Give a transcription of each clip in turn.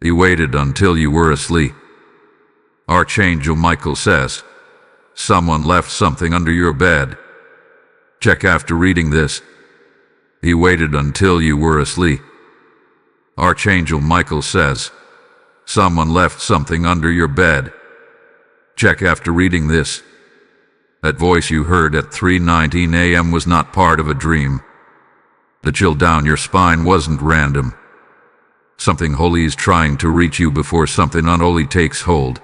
He waited until you were asleep. Archangel Michael says, someone left something under your bed. Check after reading this. He waited until you were asleep. Archangel Michael says, someone left something under your bed. Check after reading this. That voice you heard at 3:19 a.m. was not part of a dream. The chill down your spine wasn't random. Something holy is trying to reach you before something unholy takes hold.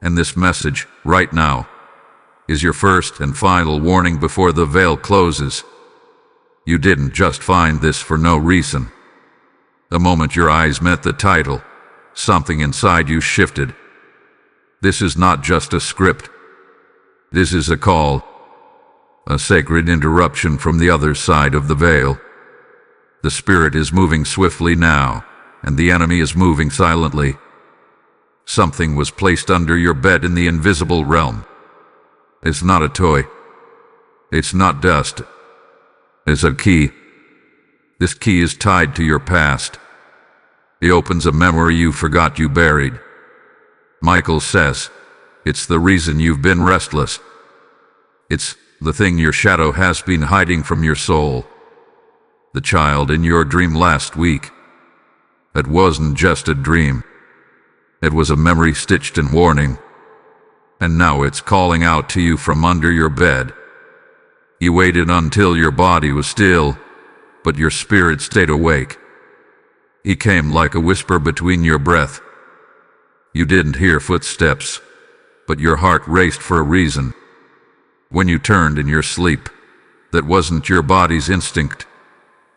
And this message, right now, is your first and final warning before the veil closes. You didn't just find this for no reason. The moment your eyes met the title, something inside you shifted. This is not just a script. This is a call, a sacred interruption from the other side of the veil. The spirit is moving swiftly now, and the enemy is moving silently. Something was placed under your bed in the invisible realm. It's not a toy. It's not dust. It's a key. This key is tied to your past. It opens a memory you forgot you buried. Michael says, it's the reason you've been restless. It's the thing your shadow has been hiding from your soul. The child in your dream last week. It wasn't just a dream. It was a memory stitched in warning. And now it's calling out to you from under your bed. You waited until your body was still, but your spirit stayed awake. He came like a whisper between your breath. You didn't hear footsteps, but your heart raced for a reason. When you turned in your sleep, that wasn't your body's instinct.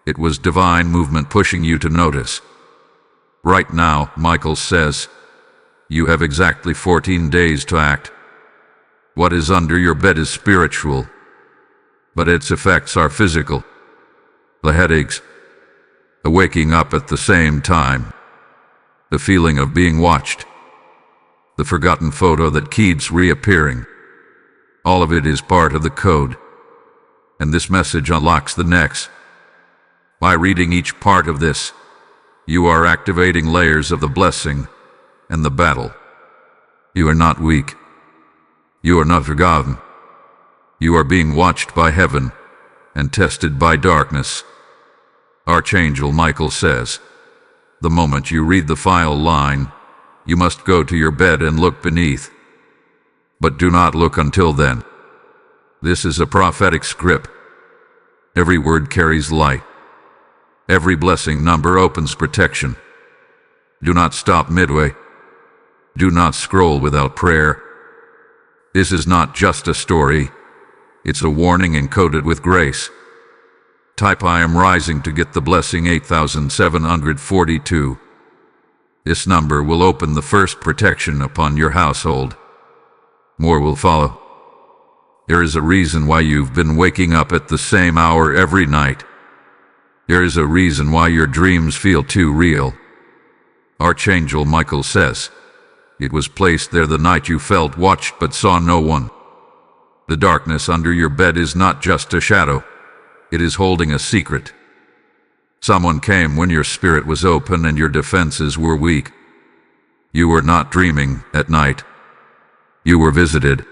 It was divine movement pushing you to notice. Right now, Michael says, you have exactly 14 days to act. What is under your bed is spiritual, but its effects are physical. The headaches, the waking up at the same time, the feeling of being watched, the forgotten photo that keeps reappearing. All of it is part of the code, and this message unlocks the next. By reading each part of this, you are activating layers of the blessing and the battle. You are not weak. You are not forgotten. You are being watched by heaven and tested by darkness. Archangel Michael says, the moment you read the file line, you must go to your bed and look beneath. But do not look until then. This is a prophetic script. Every word carries light. Every blessing number opens protection. Do not stop midway. Do not scroll without prayer. This is not just a story. It's a warning encoded with grace. Type I am rising to get the blessing 8742. This number will open the first protection upon your household. More will follow. There is a reason why you've been waking up at the same hour every night. There is a reason why your dreams feel too real. Archangel Michael says, it was placed there the night you felt watched but saw no one. The darkness under your bed is not just a shadow. It is holding a secret. Someone came when your spirit was open and your defenses were weak. You were not dreaming at night. You were visited.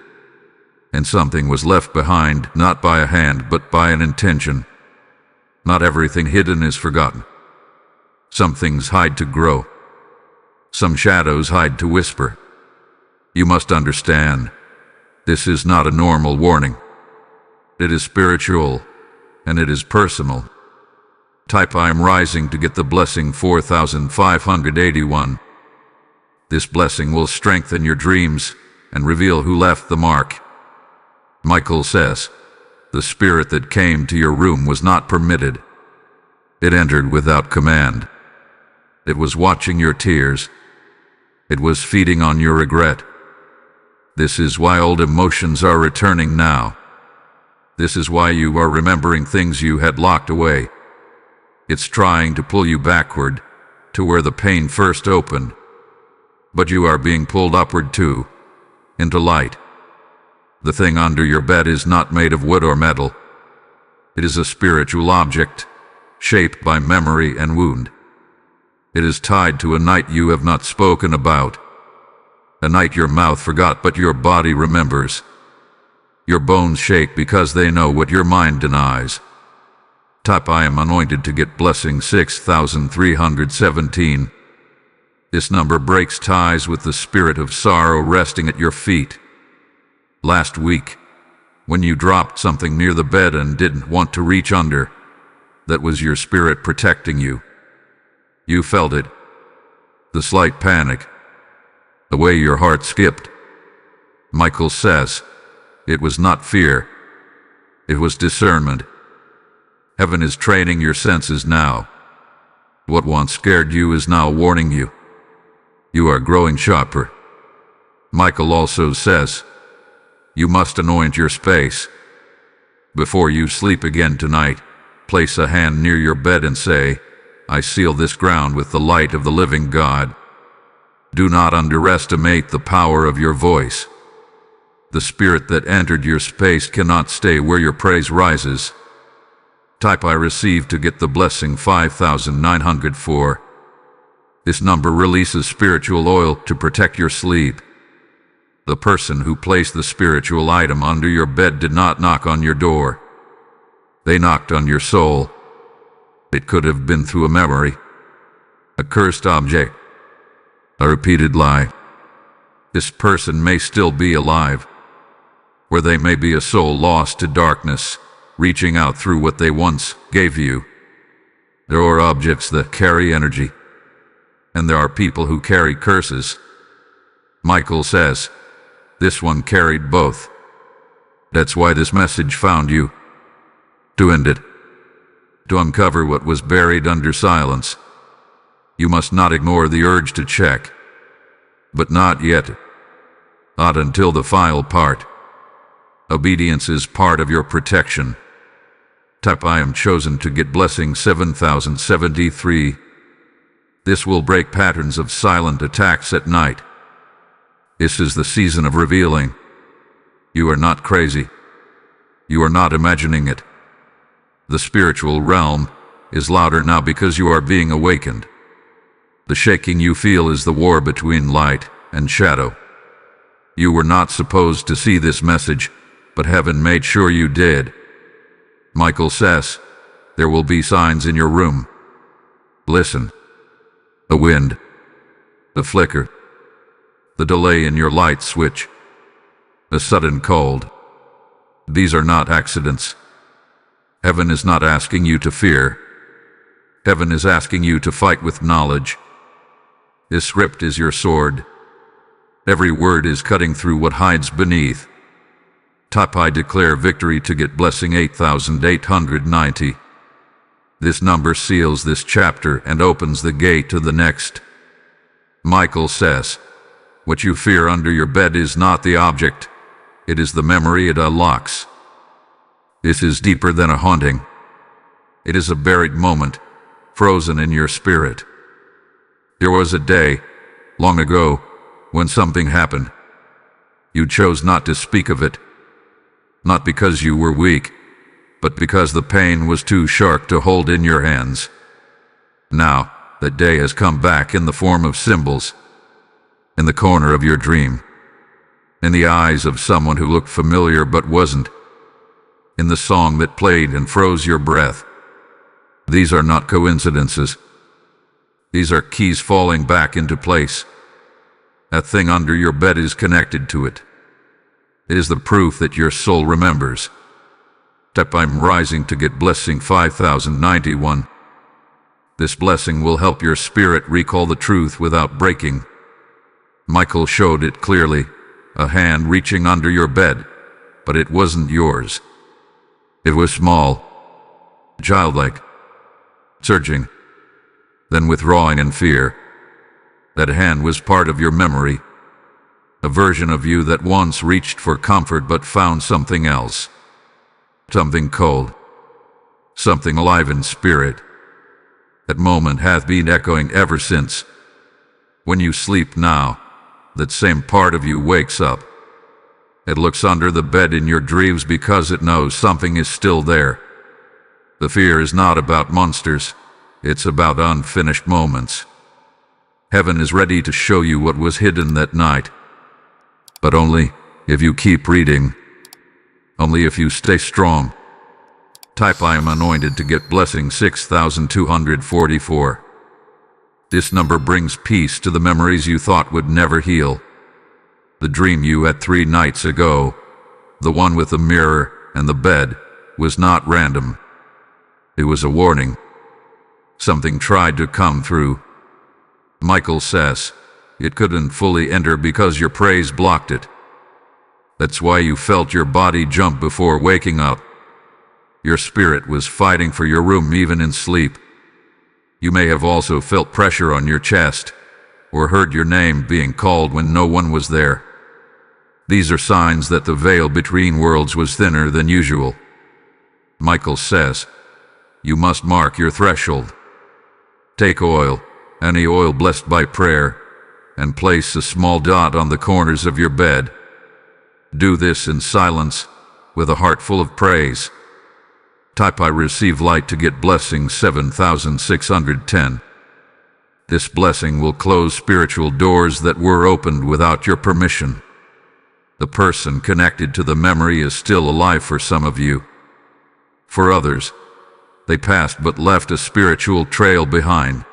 And something was left behind, not by a hand, but by an intention. Not everything hidden is forgotten. Some things hide to grow. Some shadows hide to whisper. You must understand, this is not a normal warning. It is spiritual, and it is personal. Type I am rising to get the blessing 4581. This blessing will strengthen your dreams and reveal who left the mark. Michael says, the spirit that came to your room was not permitted. It entered without command. It was watching your tears. It was feeding on your regret. This is why old emotions are returning now. This is why you are remembering things you had locked away. It's trying to pull you backward to where the pain first opened. But you are being pulled upward too, into light. The thing under your bed is not made of wood or metal. It is a spiritual object, shaped by memory and wound. It is tied to a night you have not spoken about. A night your mouth forgot but your body remembers. Your bones shake because they know what your mind denies. Type I am anointed to get blessing 6317. This number breaks ties with the spirit of sorrow resting at your feet. Last week, when you dropped something near the bed and didn't want to reach under, that was your spirit protecting you. You felt it. The slight panic. The way your heart skipped. Michael says, it was not fear. It was discernment. Heaven is training your senses now. What once scared you is now warning you. You are growing sharper. Michael also says, you must anoint your space. Before you sleep again tonight, place a hand near your bed and say, I seal this ground with the light of the living God. Do not underestimate the power of your voice. The spirit that entered your space cannot stay where your praise rises. Type I receive to get the blessing 5904. This number releases spiritual oil to protect your sleep. The person who placed the spiritual item under your bed did not knock on your door. They knocked on your soul. It could have been through a memory, a cursed object, a repeated lie. This person may still be alive, or they may be a soul lost to darkness, reaching out through what they once gave you. There are objects that carry energy, and there are people who carry curses. Michael says, this one carried both. That's why this message found you. To end it. To uncover what was buried under silence. You must not ignore the urge to check. But not yet. Not until the final part. Obedience is part of your protection. Type I am chosen to get blessing 7073. This will break patterns of silent attacks at night. This is the season of revealing. You are not crazy. You are not imagining it. The spiritual realm is louder now because you are being awakened. The shaking you feel is the war between light and shadow. You were not supposed to see this message, but heaven made sure you did. Michael says, there will be signs in your room. Listen. The wind. The flicker. The delay in your light switch. The sudden cold. These are not accidents. Heaven is not asking you to fear. Heaven is asking you to fight with knowledge. This script is your sword. Every word is cutting through what hides beneath. Type I declare victory to get blessing 8890. This number seals this chapter and opens the gate to the next. Michael says, what you fear under your bed is not the object. It is the memory it unlocks. This is deeper than a haunting. It is a buried moment, frozen in your spirit. There was a day, long ago, when something happened. You chose not to speak of it. Not because you were weak, but because the pain was too sharp to hold in your hands. Now, that day has come back in the form of symbols. In the corner of your dream. In the eyes of someone who looked familiar but wasn't. In the song that played and froze your breath. These are not coincidences. These are keys falling back into place. That thing under your bed is connected to it. It is the proof that your soul remembers. Type I'm rising to get blessing 5091. This blessing will help your spirit recall the truth without breaking. Michael showed it clearly, a hand reaching under your bed, but it wasn't yours. It was small, childlike, surging, then withdrawing in fear. That hand was part of your memory, a version of you that once reached for comfort but found something else. Something cold, something alive in spirit. That moment hath been echoing ever since. When you sleep now, that same part of you wakes up. It looks under the bed in your dreams because it knows something is still there. The fear is not about monsters. It's about unfinished moments. Heaven is ready to show you what was hidden that night. But only if you keep reading. Only if you stay strong. Type I am anointed to get blessing 6244. This number brings peace to the memories you thought would never heal. The dream you had 3 nights ago, the one with the mirror and the bed, was not random. It was a warning. Something tried to come through. Michael says it couldn't fully enter because your praise blocked it. That's why you felt your body jump before waking up. Your spirit was fighting for your room even in sleep. You may have also felt pressure on your chest, or heard your name being called when no one was there. These are signs that the veil between worlds was thinner than usual. Michael says, you must mark your threshold. Take oil, any oil blessed by prayer, and place a small dot on the corners of your bed. Do this in silence, with a heart full of praise. Type I receive light to get blessing 7610. This blessing will close spiritual doors that were opened without your permission. The person connected to the memory is still alive for some of you. For others, they passed but left a spiritual trail behind.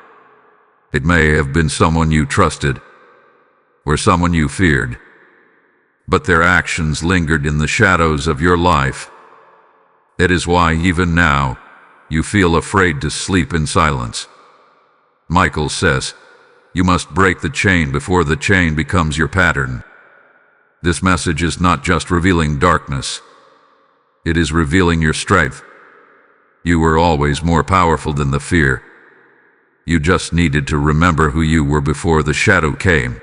It may have been someone you trusted, or someone you feared, but their actions lingered in the shadows of your life. It is why even now you feel afraid to sleep in silence. Michael says, you must break the chain before the chain becomes your pattern. This message is not just revealing darkness. It is revealing your strength. You were always more powerful than the fear. You just needed to remember who you were before the shadow came.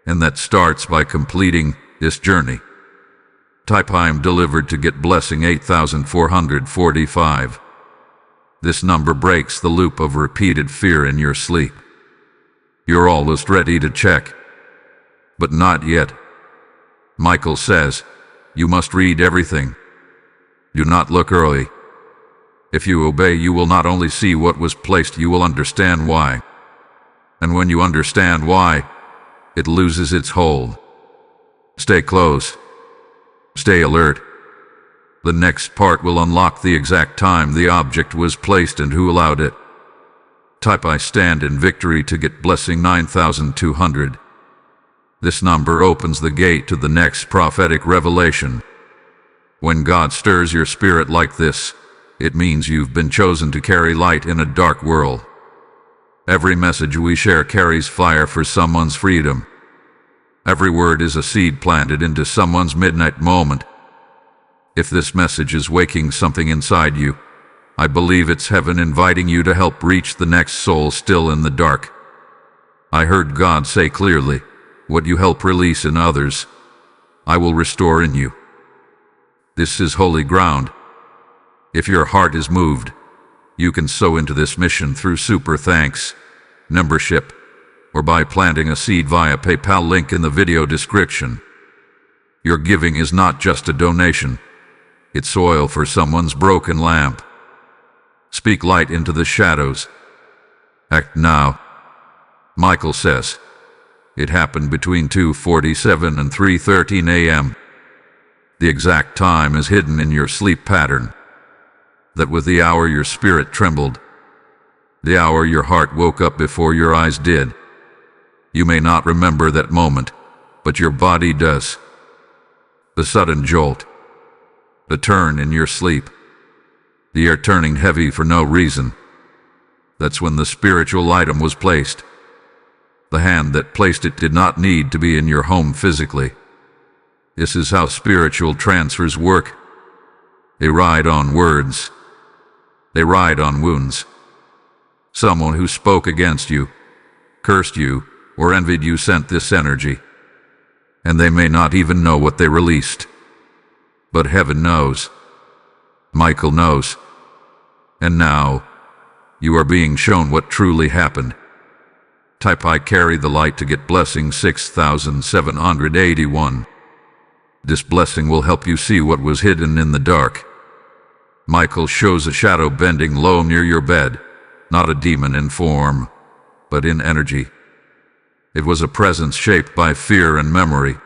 And that starts by completing this journey. Type I am delivered to get blessing 8445. This number breaks the loop of repeated fear in your sleep. You're almost ready to check, but not yet. Michael says, you must read everything. Do not look early. If you obey, you will not only see what was placed, you will understand why. And when you understand why, it loses its hold. Stay close. Stay alert. The next part will unlock the exact time the object was placed and who allowed it. Type I stand in victory to get blessing 9200. This number opens the gate to the next prophetic revelation. When God stirs your spirit like this, it means you've been chosen to carry light in a dark world. Every message we share carries fire for someone's freedom. Every word is a seed planted into someone's midnight moment. If this message is waking something inside you, I believe it's heaven inviting you to help reach the next soul still in the dark. I heard God say clearly, what you help release in others, I will restore in you. This is holy ground. If your heart is moved, you can sow into this mission through super thanks, membership, or by planting a seed via PayPal link in the video description. Your giving is not just a donation. It's oil for someone's broken lamp. Speak light into the shadows. Act now. Michael says, it happened between 2:47 and 3:13 a.m. The exact time is hidden in your sleep pattern. That was the hour your spirit trembled. The hour your heart woke up before your eyes did. You may not remember that moment, but your body does. The sudden jolt. The turn in your sleep. The air turning heavy for no reason. That's when the spiritual item was placed. The hand that placed it did not need to be in your home physically. This is how spiritual transfers work. They ride on words. They ride on wounds. Someone who spoke against you, cursed you, or envied you sent this energy. And they may not even know what they released. But heaven knows. Michael knows. And now, you are being shown what truly happened. Type I carry the light to get blessing 6781. This blessing will help you see what was hidden in the dark. Michael shows a shadow bending low near your bed, not a demon in form, but in energy. It was a presence shaped by fear and memory.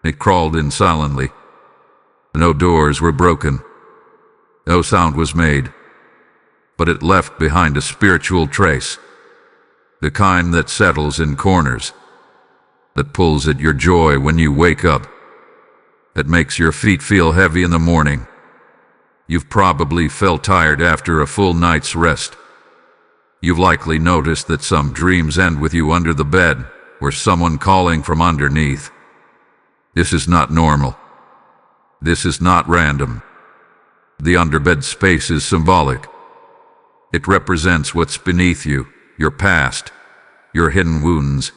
It crawled in silently. No doors were broken. No sound was made. But it left behind a spiritual trace. The kind that settles in corners. That pulls at your joy when you wake up. That makes your feet feel heavy in the morning. You've probably felt tired after a full night's rest. You've likely noticed that some dreams end with you under the bed, or someone calling from underneath. This is not normal. This is not random. The underbed space is symbolic. It represents what's beneath you, your past, your hidden wounds,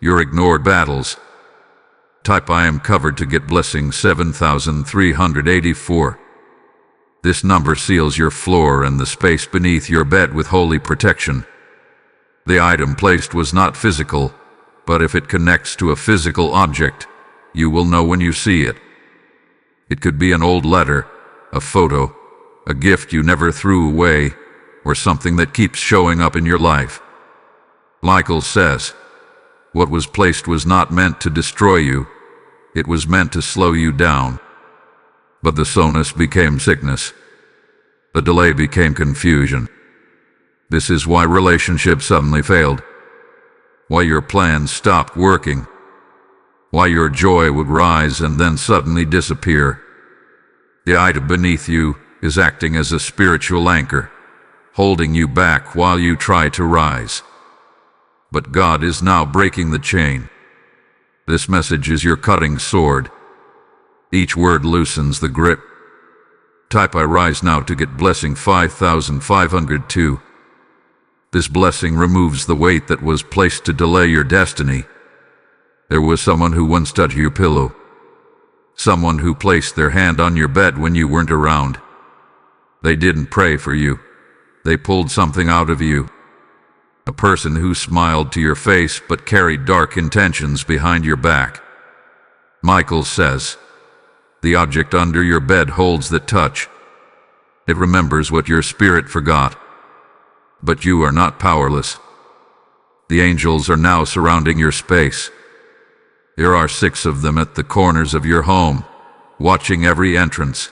your ignored battles. Type I am covered to get blessing 7384. This number seals your floor and the space beneath your bed with holy protection. The item placed was not physical, but if it connects to a physical object, you will know when you see it. It could be an old letter, a photo, a gift you never threw away, or something that keeps showing up in your life. Michael says, what was placed was not meant to destroy you, it was meant to slow you down. But the slowness became sickness. The delay became confusion. This is why relationships suddenly failed. Why your plans stopped working. Why your joy would rise and then suddenly disappear. The item beneath you is acting as a spiritual anchor, holding you back while you try to rise. But God is now breaking the chain. This message is your cutting sword. Each word loosens the grip. Type I rise now to get blessing 5502. This blessing removes the weight that was placed to delay your destiny. There was someone who once touched your pillow. Someone who placed their hand on your bed when you weren't around. They didn't pray for you. They pulled something out of you. A person who smiled to your face but carried dark intentions behind your back. Michael says, the object under your bed holds that touch. It remembers what your spirit forgot. But you are not powerless. The angels are now surrounding your space. There are 6 of them at the corners of your home, watching every entrance.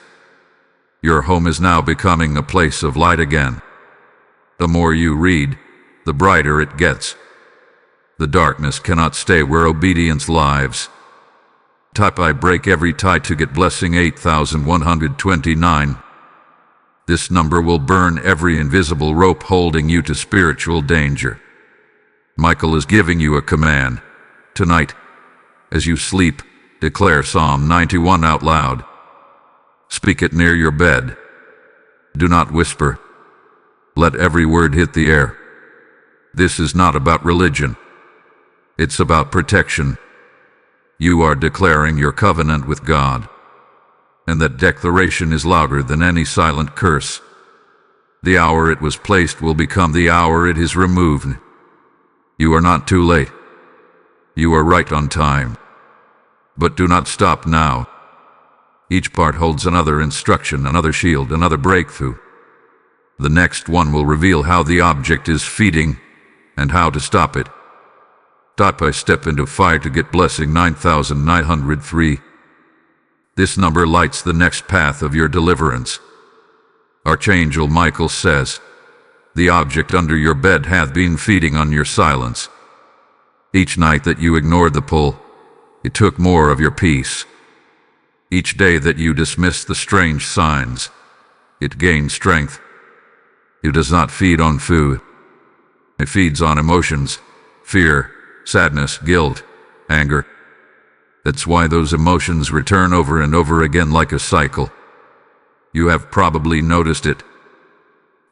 Your home is now becoming a place of light again. The more you read, the brighter it gets. The darkness cannot stay where obedience lives. Type I break every tie to get blessing 8129. This number will burn every invisible rope holding you to spiritual danger. Michael is giving you a command. Tonight, as you sleep, declare Psalm 91 out loud. Speak it near your bed. Do not whisper. Let every word hit the air. This is not about religion. It's about protection. You are declaring your covenant with God. And that declaration is louder than any silent curse. The hour it was placed will become the hour it is removed. You are not too late. You are right on time. But do not stop now. Each part holds another instruction, another shield, another breakthrough. The next one will reveal how the object is feeding and how to stop it. Type I step into fire to get blessing 9903. This number lights the next path of your deliverance. Archangel Michael says, the object under your bed hath been feeding on your silence. Each night that you ignored the pull, it took more of your peace. Each day that you dismissed the strange signs, it gained strength. It does not feed on food. It feeds on emotions, fear, sadness, guilt, anger. That's why those emotions return over and over again like a cycle. You have probably noticed it.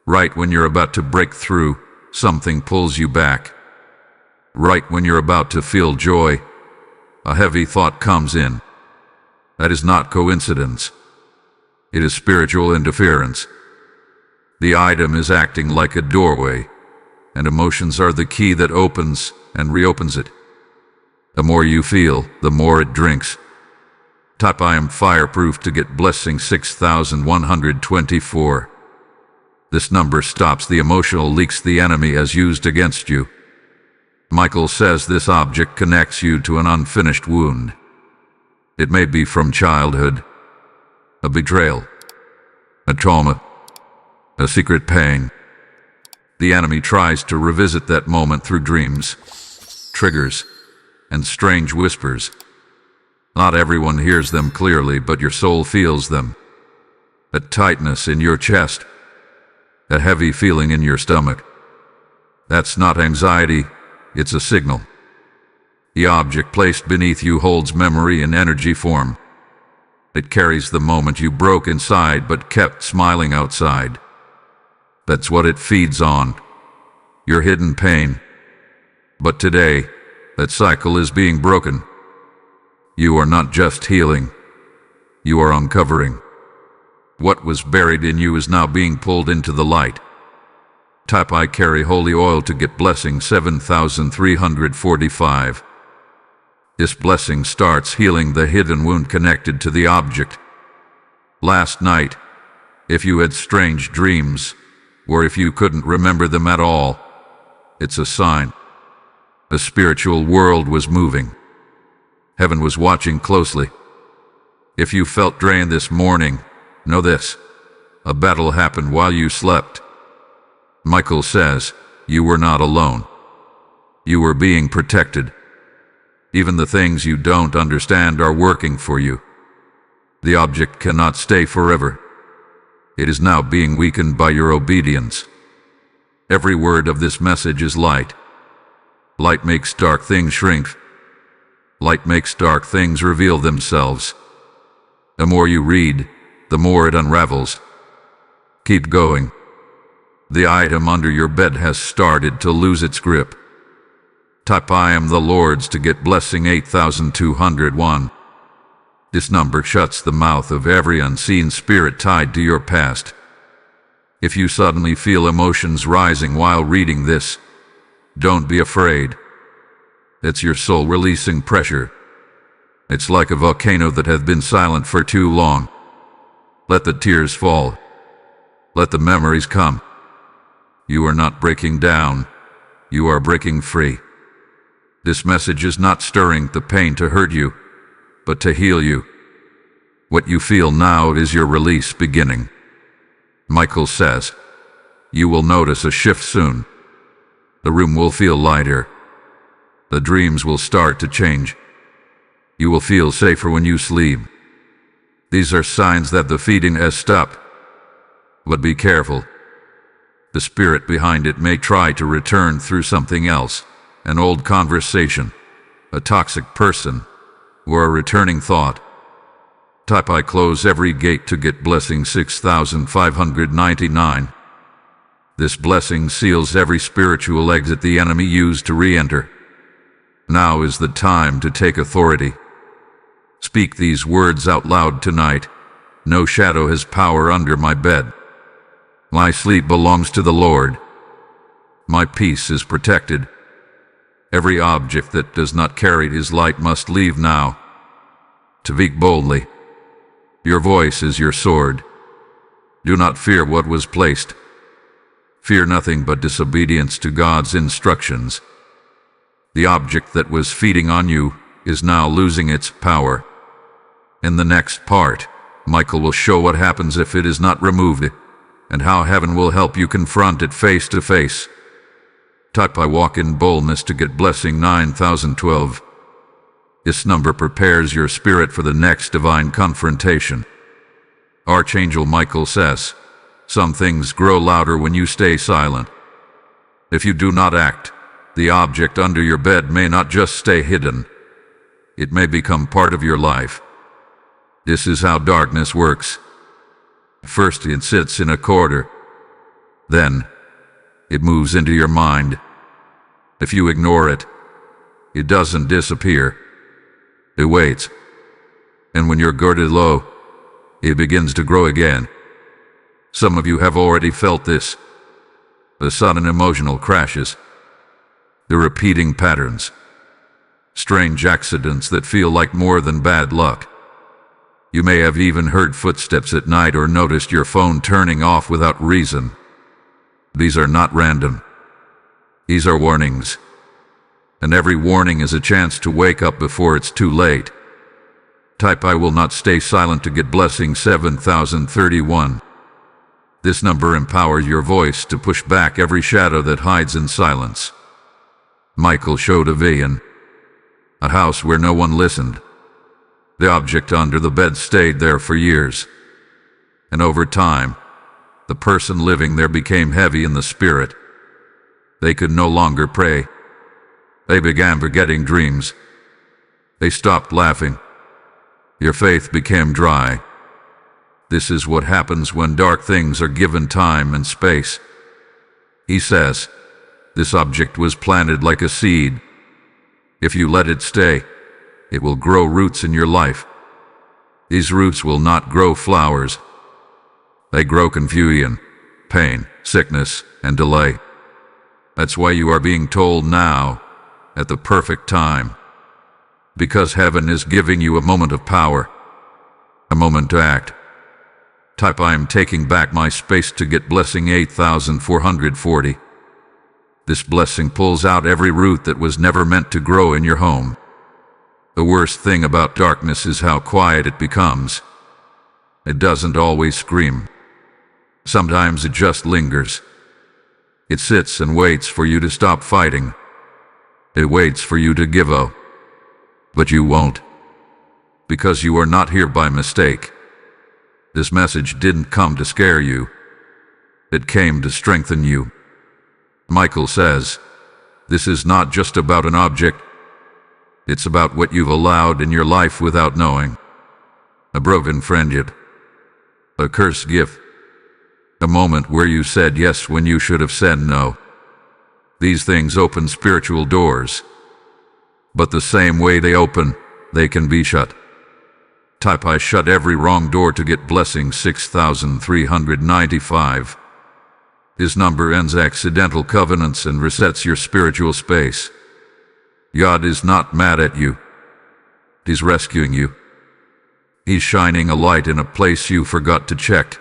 Right when you're about to break through, something pulls you back. Right when you're about to feel joy, a heavy thought comes in. That is not coincidence. It is spiritual interference. The item is acting like a doorway, and emotions are the key that opens and reopens it. The more you feel, the more it drinks. Type I am fireproof to get blessing 6124. This number stops the emotional leaks the enemy has used against you. Michael says this object connects you to an unfinished wound. It may be from childhood, a betrayal, a trauma, a secret pain. The enemy tries to revisit that moment through dreams, triggers, and strange whispers. Not everyone hears them clearly, but your soul feels them. A tightness in your chest, a heavy feeling in your stomach. That's not anxiety, it's a signal. The object placed beneath you holds memory in energy form. It carries the moment you broke inside but kept smiling outside. That's what it feeds on, your hidden pain. But today, that cycle is being broken. You are not just healing, you are uncovering. What was buried in you is now being pulled into the light. Type I carry holy oil to get blessing 7345. This blessing starts healing the hidden wound connected to the object. Last night, if you had strange dreams, or if you couldn't remember them at all, it's a sign. The spiritual world was moving. Heaven was watching closely. If you felt drained this morning, know this: a battle happened while you slept. Michael says, you were not alone. You were being protected. Even the things you don't understand are working for you. The object cannot stay forever. It is now being weakened by your obedience. Every word of this message is light. Light makes dark things shrink. Light makes dark things reveal themselves. The more you read, the more it unravels. Keep going. The item under your bed has started to lose its grip. Type I am the Lord's to get blessing 8201. This number shuts the mouth of every unseen spirit tied to your past. If you suddenly feel emotions rising while reading this, don't be afraid. It's your soul releasing pressure. It's like a volcano that has been silent for too long. Let the tears fall. Let the memories come. You are not breaking down. You are breaking free. This message is not stirring the pain to hurt you, but to heal you. What you feel now is your release beginning. Michael says, you will notice a shift soon. The room will feel lighter. The dreams will start to change. You will feel safer when you sleep. These are signs that the feeding has stopped. But be careful. The spirit behind it may try to return through something else, an old conversation, a toxic person, or a returning thought. Type I close every gate to get blessing 6599. This blessing seals every spiritual exit the enemy used to re-enter. Now is the time to take authority. Speak these words out loud tonight. No shadow has power under my bed. My sleep belongs to the Lord. My peace is protected. Every object that does not carry his light must leave now. To speak boldly. Your voice is your sword. Do not fear what was placed. Fear nothing but disobedience to God's instructions. The object that was feeding on you is now losing its power. In the next part, Michael will show what happens if it is not removed, and how heaven will help you confront it face to face. Type I walk in boldness to get blessing 9012. This number prepares your spirit for the next divine confrontation. Archangel Michael says, some things grow louder when you stay silent. If you do not act, the object under your bed may not just stay hidden. It may become part of your life. This is how darkness works. First it sits in a corner. Then it moves into your mind. If you ignore it, it doesn't disappear. It waits. And when you're girded low, it begins to grow again. Some of you have already felt this. The sudden emotional crashes. The repeating patterns. Strange accidents that feel like more than bad luck. You may have even heard footsteps at night or noticed your phone turning off without reason. These are not random. These are warnings. and every warning is a chance to wake up before it's too late. Type I will not stay silent to get blessing 7031. This number empowers your voice to push back every shadow that hides in silence. Michael showed a vision. A house where no one listened. The object under the bed stayed there for years. And over time, the person living there became heavy in the spirit. They could no longer pray. They began forgetting dreams. They stopped laughing. Your faith became dry. This is what happens when dark things are given time and space. He says, this object was planted like a seed. If you let it stay, it will grow roots in your life. These roots will not grow flowers. They grow confusion, pain, sickness, and delay. That's why you are being told now, at the perfect time. Because heaven is giving you a moment of power, a moment to act. Type I am taking back my space to get blessing 8440. This blessing pulls out every root that was never meant to grow in your home. The worst thing about darkness is how quiet it becomes. It doesn't always scream. Sometimes it just lingers. It sits and waits for you to stop fighting. It waits for you to give up. But you won't. Because you are not here by mistake. This message didn't come to scare you. It came to strengthen you. Michael says, this is not just about an object. It's about what you've allowed in your life without knowing. A broken friendship. A cursed gift. A moment where you said yes when you should have said no. These things open spiritual doors. But the same way they open, they can be shut. Type I shut every wrong door to get blessing 6395. His number ends accidental covenants and resets your spiritual space. God is not mad at you. He's rescuing you. He's shining a light in a place you forgot to check.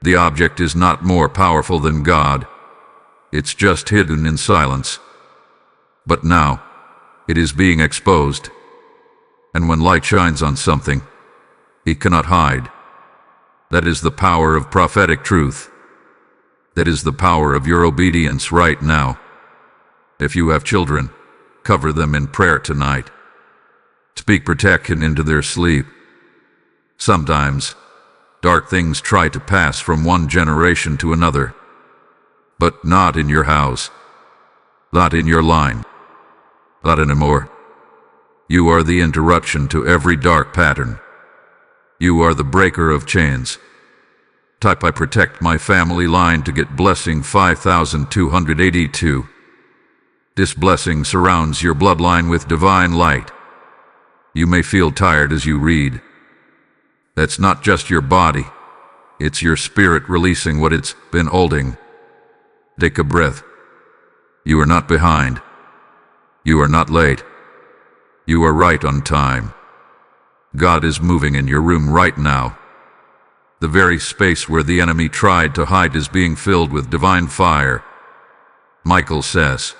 The object is not more powerful than God. It's just hidden in silence. But now, it is being exposed. And when light shines on something, it cannot hide. That is the power of prophetic truth. That is the power of your obedience right now. If you have children, cover them in prayer tonight. Speak protection into their sleep. Sometimes, dark things try to pass from one generation to another. But not in your house. Not in your line. Not anymore. You are the interruption to every dark pattern. You are the breaker of chains. Type I protect my family line to get blessing 5282. This blessing surrounds your bloodline with divine light. You may feel tired as you read. That's not just your body. It's your spirit releasing what it's been holding. Take a breath. You are not behind. You are not late. You are right on time. God is moving in your room right now. The very space where the enemy tried to hide is being filled with divine fire. Michael says,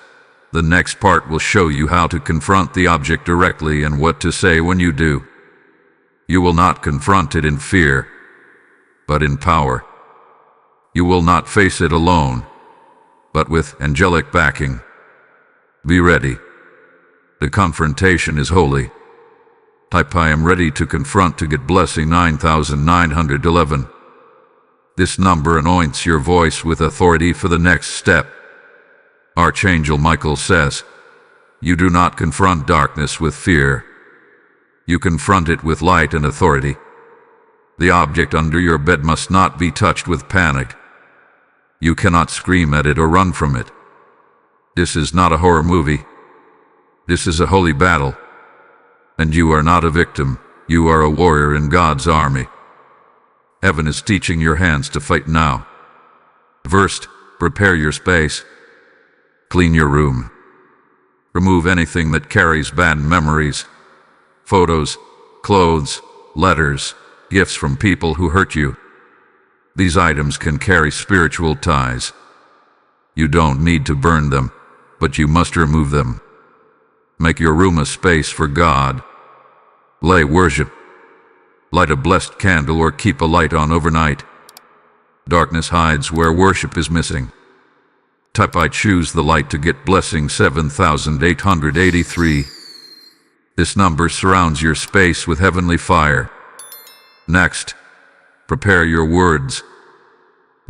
the next part will show you how to confront the object directly and what to say when you do. You will not confront it in fear, but in power. You will not face it alone, but with angelic backing. Be ready. The confrontation is holy. Type I am ready to confront to get blessing 9911. This number anoints your voice with authority for the next step. Archangel Michael says, you do not confront darkness with fear. You confront it with light and authority. The object under your bed must not be touched with panic. You cannot scream at it or run from it. This is not a horror movie. This is a holy battle. And you are not a victim, you are a warrior in God's army. Heaven is teaching your hands to fight now. First, prepare your space. Clean your room. Remove anything that carries bad memories. Photos, clothes, letters, gifts from people who hurt you. These items can carry spiritual ties. You don't need to burn them, but you must remove them. Make your room a space for God. Lay worship. Light a blessed candle or keep a light on overnight. Darkness hides where worship is missing. Type I choose the light to get blessing 7883. This number surrounds your space with heavenly fire. Next, prepare your words.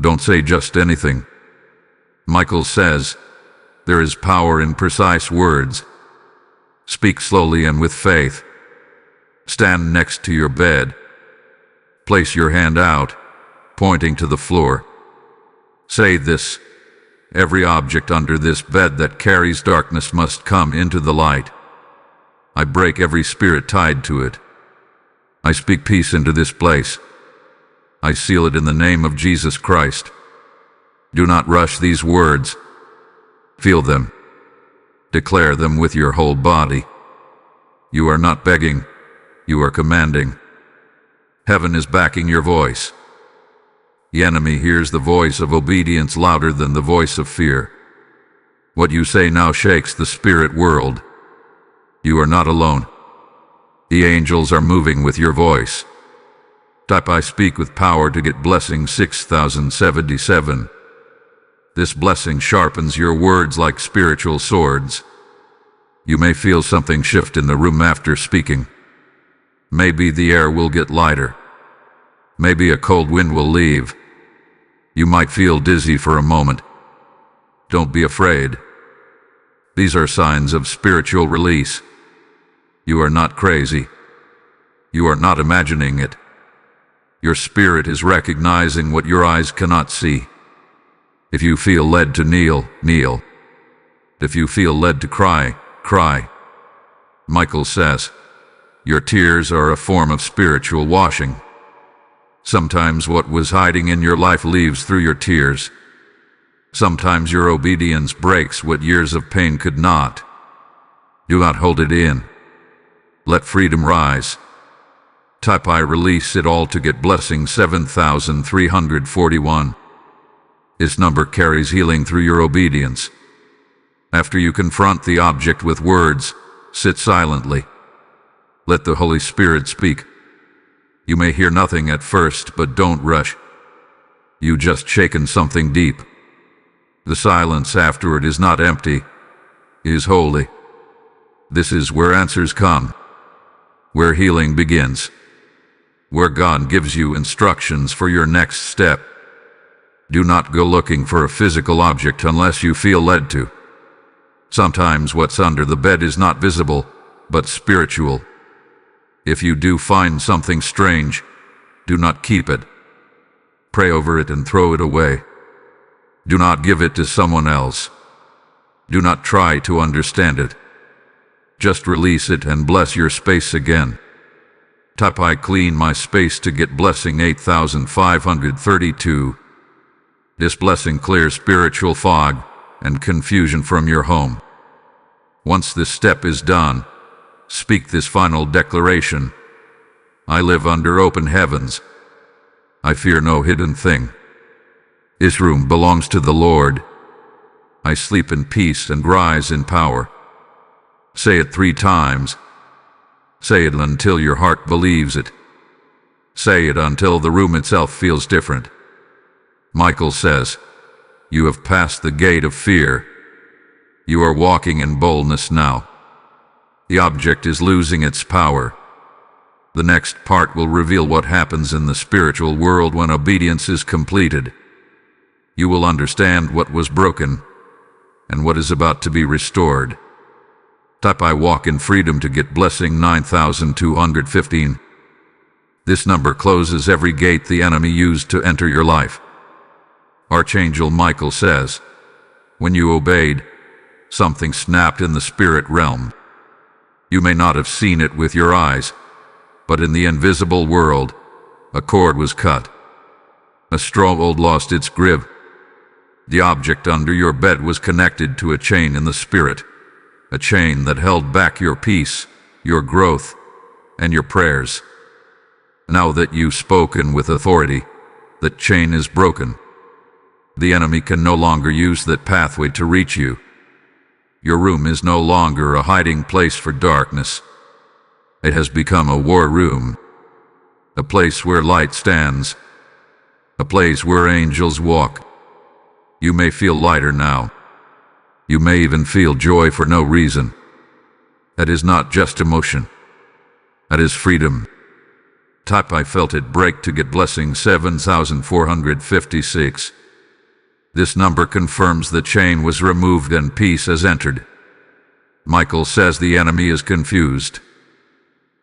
Don't say just anything. Michael says, there is power in precise words. Speak slowly and with faith. Stand next to your bed. Place your hand out, pointing to the floor. Say this: every object under this bed that carries darkness must come into the light. I break every spirit tied to it. I speak peace into this place. I seal it in the name of Jesus Christ. Do not rush these words. Feel them. Declare them with your whole body. You are not begging, you are commanding. Heaven is backing your voice. The enemy hears the voice of obedience louder than the voice of fear. What you say now shakes the spirit world. You are not alone. The angels are moving with your voice. Type I speak with power to get blessing 6077. This blessing sharpens your words like spiritual swords. You may feel something shift in the room after speaking. Maybe the air will get lighter. Maybe a cold wind will leave. You might feel dizzy for a moment. Don't be afraid. These are signs of spiritual release. You are not crazy. You are not imagining it. Your spirit is recognizing what your eyes cannot see. If you feel led to kneel, kneel. If you feel led to cry, cry. Michael says, your tears are a form of spiritual washing. Sometimes what was hiding in your life leaves through your tears. Sometimes your obedience breaks what years of pain could not. Do not hold it in. Let freedom rise. Type I release it all to get blessing 7341. This number carries healing through your obedience. After you confront the object with words, sit silently. Let the Holy Spirit speak. You may hear nothing at first, but don't rush. You just shaken something deep. The silence afterward is not empty, it is holy. This is where answers come, where healing begins, where God gives you instructions for your next step. Do not go looking for a physical object unless you feel led to. Sometimes what's under the bed is not visible, but spiritual. If you do find something strange, do not keep it. Pray over it and throw it away. Do not give it to someone else. Do not try to understand it. Just release it and bless your space again. Type I clean my space to get blessing 8532. This blessing clears spiritual fog and confusion from your home. Once this step is done, speak this final declaration. I live under open heavens. I fear no hidden thing. This room belongs to the Lord. I sleep in peace and rise in power. Say it 3 times. Say it until your heart believes it. Say it until the room itself feels different. Michael says, you have passed the gate of fear. You are walking in boldness now. The object is losing its power. The next part will reveal what happens in the spiritual world when obedience is completed. You will understand what was broken and what is about to be restored. Type I walk in freedom to get blessing 9215. This number closes every gate the enemy used to enter your life. Archangel Michael says, when you obeyed, something snapped in the spirit realm. You may not have seen it with your eyes, but in the invisible world, a cord was cut. A stronghold lost its grip. The object under your bed was connected to a chain in the spirit, a chain that held back your peace, your growth, and your prayers. Now that you've spoken with authority, that chain is broken. The enemy can no longer use that pathway to reach you. Your room is no longer a hiding place for darkness. It has become a war room, a place where light stands, a place where angels walk. You may feel lighter now. You may even feel joy for no reason. That is not just emotion. That is freedom. Type I felt it break to get blessing 7456. This number confirms the chain was removed and peace has entered. Michael says the enemy is confused.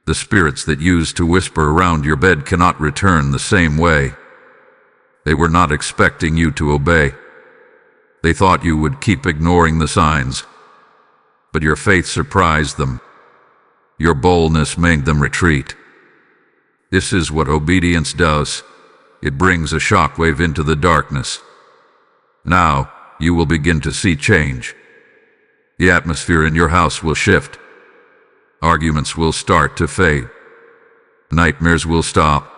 The spirits that used to whisper around your bed cannot return the same way. They were not expecting you to obey. They thought you would keep ignoring the signs. But your faith surprised them. Your boldness made them retreat. This is what obedience does. It brings a shockwave into the darkness. Now, you will begin to see change. The atmosphere in your house will shift. Arguments will start to fade. Nightmares will stop.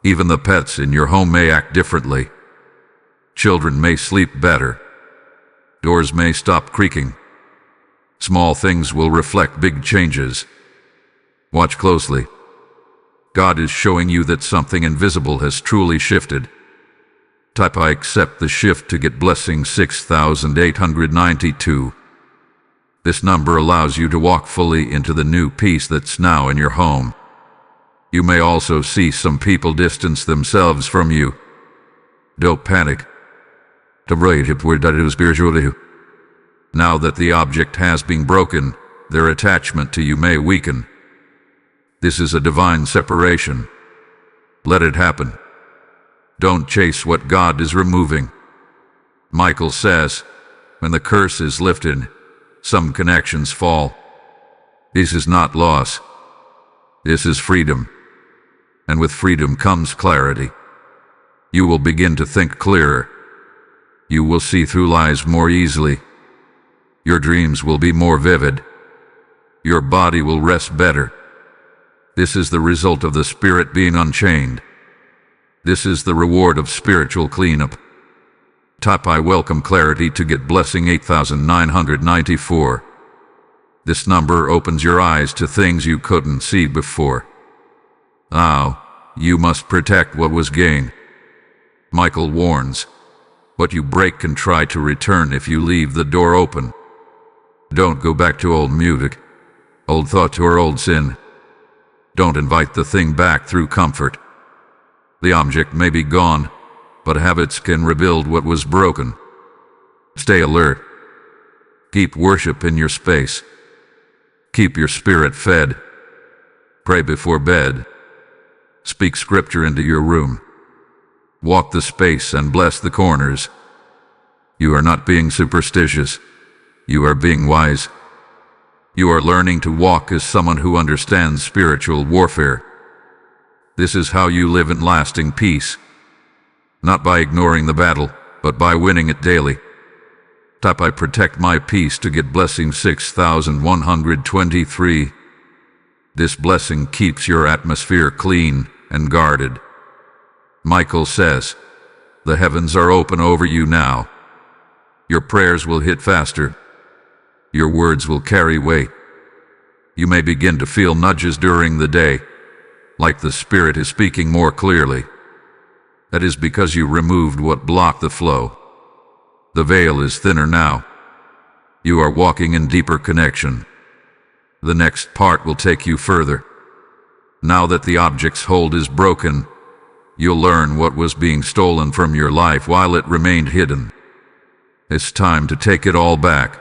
Even the pets in your home may act differently. Children may sleep better. Doors may stop creaking. Small things will reflect big changes. Watch closely. God is showing you that something invisible has truly shifted. Type I accept the shift to get blessing 6892. This number allows you to walk fully into the new peace that's now in your home. You may also see some people distance themselves from you. Don't panic. Now that the object has been broken, their attachment to you may weaken. This is a divine separation. Let it happen. Don't chase what God is removing. Michael says, when the curse is lifted, some connections fall. This is not loss. This is freedom. And with freedom comes clarity. You will begin to think clearer. You will see through lies more easily. Your dreams will be more vivid. Your body will rest better. This is the result of the spirit being unchained. This is the reward of spiritual cleanup. Type I welcome clarity to get blessing 8994. This number opens your eyes to things you couldn't see before. Now, you must protect what was gained. Michael warns, what you break can try to return if you leave the door open. Don't go back to old music, old thoughts or old sin. Don't invite the thing back through comfort. The object may be gone, but habits can rebuild what was broken. Stay alert. Keep worship in your space. Keep your spirit fed. Pray before bed. Speak scripture into your room. Walk the space and bless the corners. You are not being superstitious. You are being wise. You are learning to walk as someone who understands spiritual warfare. This is how you live in lasting peace. Not by ignoring the battle, but by winning it daily. Type I protect my peace to get blessing 6123. This blessing keeps your atmosphere clean and guarded. Michael says, the heavens are open over you now. Your prayers will hit faster. Your words will carry weight. You may begin to feel nudges during the day, like the Spirit is speaking more clearly. That is because you removed what blocked the flow. The veil is thinner now. You are walking in deeper connection. The next part will take you further. Now that the object's hold is broken, you'll learn what was being stolen from your life while it remained hidden. It's time to take it all back.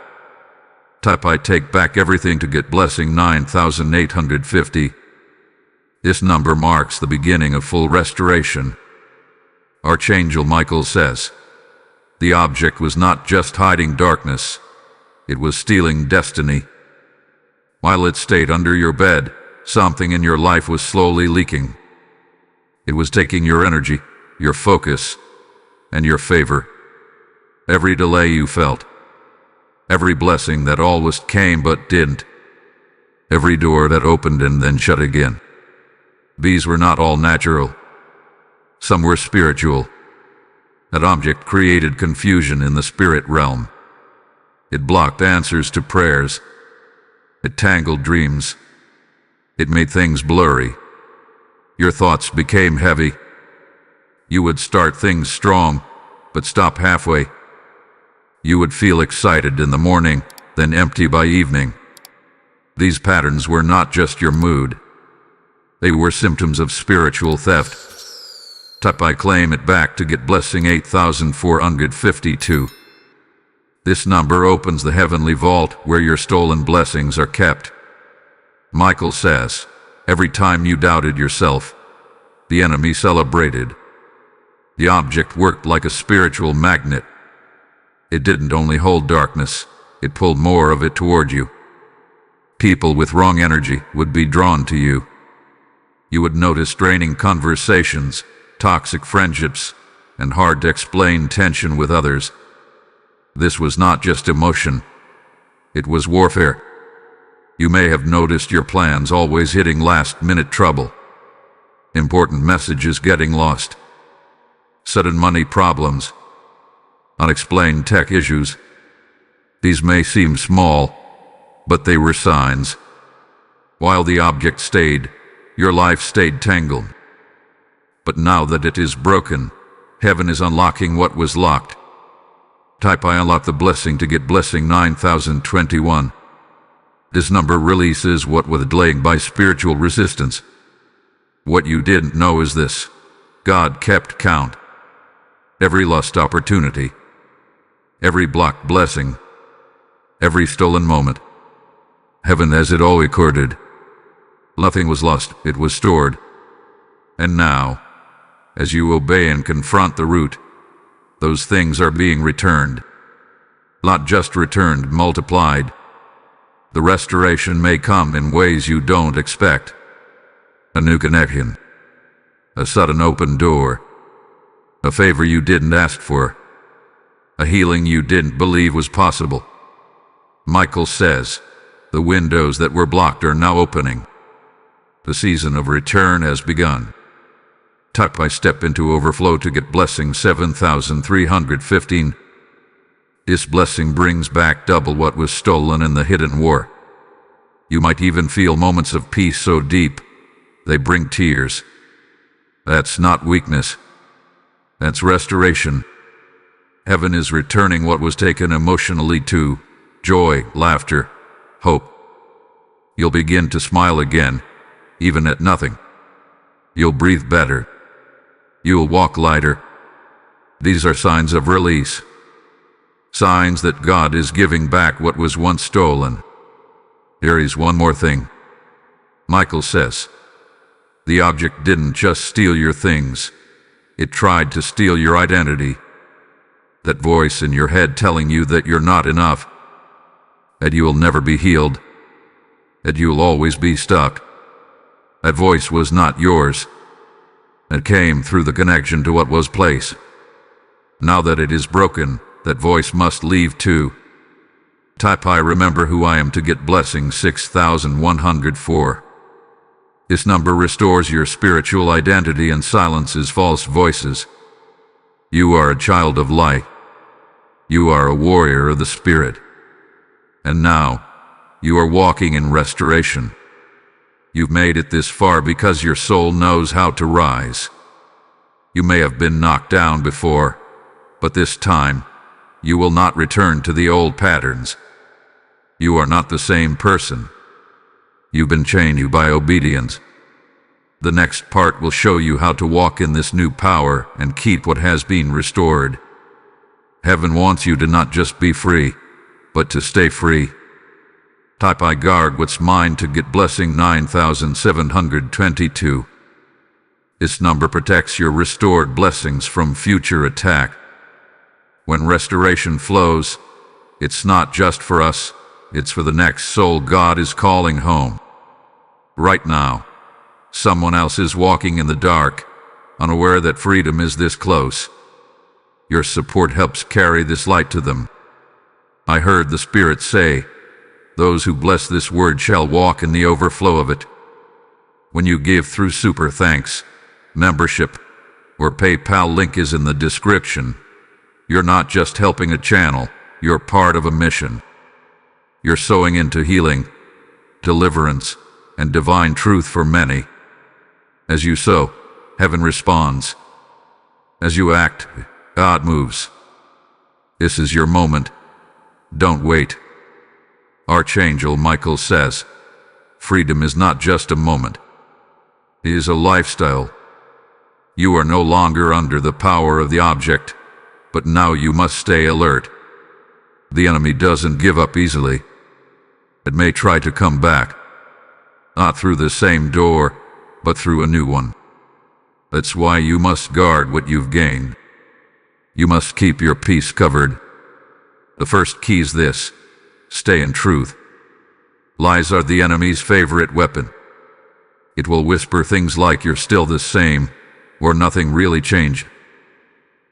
Type I take back everything to get blessing 9850. This number marks the beginning of full restoration. Archangel Michael says, the object was not just hiding darkness, it was stealing destiny. While it stayed under your bed, something in your life was slowly leaking. It was taking your energy, your focus, and your favor. Every delay you felt, every blessing that almost came but didn't, every door that opened and then shut again. These were not all natural. Some were spiritual. That object created confusion in the spirit realm. It blocked answers to prayers. It tangled dreams. It made things blurry. Your thoughts became heavy. You would start things strong, but stop halfway. You would feel excited in the morning, then empty by evening. These patterns were not just your mood. They were symptoms of spiritual theft. Type I claim it back to get blessing 8452. This number opens the heavenly vault where your stolen blessings are kept. Michael says, every time you doubted yourself, the enemy celebrated. The object worked like a spiritual magnet. It didn't only hold darkness, it pulled more of it toward you. People with wrong energy would be drawn to you. You would notice draining conversations, toxic friendships, and hard-to-explain tension with others. This was not just emotion. It was warfare. You may have noticed your plans always hitting last-minute trouble. Important messages getting lost. Sudden money problems. Unexplained tech issues. These may seem small, but they were signs. While the object stayed, your life stayed tangled. But now that it is broken, heaven is unlocking what was locked. Type I unlock the blessing to get blessing 9021. This number releases what was delayed by spiritual resistance. What you didn't know is this: God kept count. Every lost opportunity, every blocked blessing, every stolen moment. Heaven has it all recorded. Nothing was lost, it was stored. And now, as you obey and confront the root, those things are being returned. Not just returned, multiplied. The restoration may come in ways you don't expect. A new connection. A sudden open door. A favor you didn't ask for. A healing you didn't believe was possible. Michael says, the windows that were blocked are now opening. The season of return has begun. Type I step into overflow to get blessing 7315. This blessing brings back double what was stolen in the hidden war. You might even feel moments of peace so deep, they bring tears. That's not weakness. That's restoration. Heaven is returning what was taken emotionally too: joy, laughter, hope. You'll begin to smile again, even at nothing. You'll breathe better. You'll walk lighter. These are signs of release. Signs that God is giving back what was once stolen. There is one more thing. Michael says, the object didn't just steal your things. It tried to steal your identity. That voice in your head telling you that you're not enough, that you will never be healed, that you'll always be stuck. That voice was not yours. It came through the connection to what was place. Now that it is broken, that voice must leave too. Type I remember who I am to get blessing 6104. This number restores your spiritual identity and silences false voices. You are a child of light. You are a warrior of the Spirit. And now, you are walking in restoration. You've made it this far because your soul knows how to rise. You may have been knocked down before, but this time, you will not return to the old patterns. You are not the same person. You've been chained by obedience. The next part will show you how to walk in this new power and keep what has been restored. Heaven wants you to not just be free, but to stay free. Type I guard what's mine to get blessing 9722. This number protects your restored blessings from future attack. When restoration flows, it's not just for us, it's for the next soul God is calling home. Right now, someone else is walking in the dark, unaware that freedom is this close. Your support helps carry this light to them. I heard the Spirit say, those who bless this word shall walk in the overflow of it. When you give through Super Thanks, membership, or PayPal link is in the description, you're not just helping a channel, you're part of a mission. You're sowing into healing, deliverance, and divine truth for many. As you sow, heaven responds. As you act, God moves. This is your moment. Don't wait. Archangel Michael says, freedom is not just a moment. It is a lifestyle. You are no longer under the power of the object, but now you must stay alert. The enemy doesn't give up easily. It may try to come back, not through the same door, but through a new one. That's why you must guard what you've gained. You must keep your peace covered. The first key is this: stay in truth. Lies are the enemy's favorite weapon. It will whisper things like you're still the same, or nothing really changed.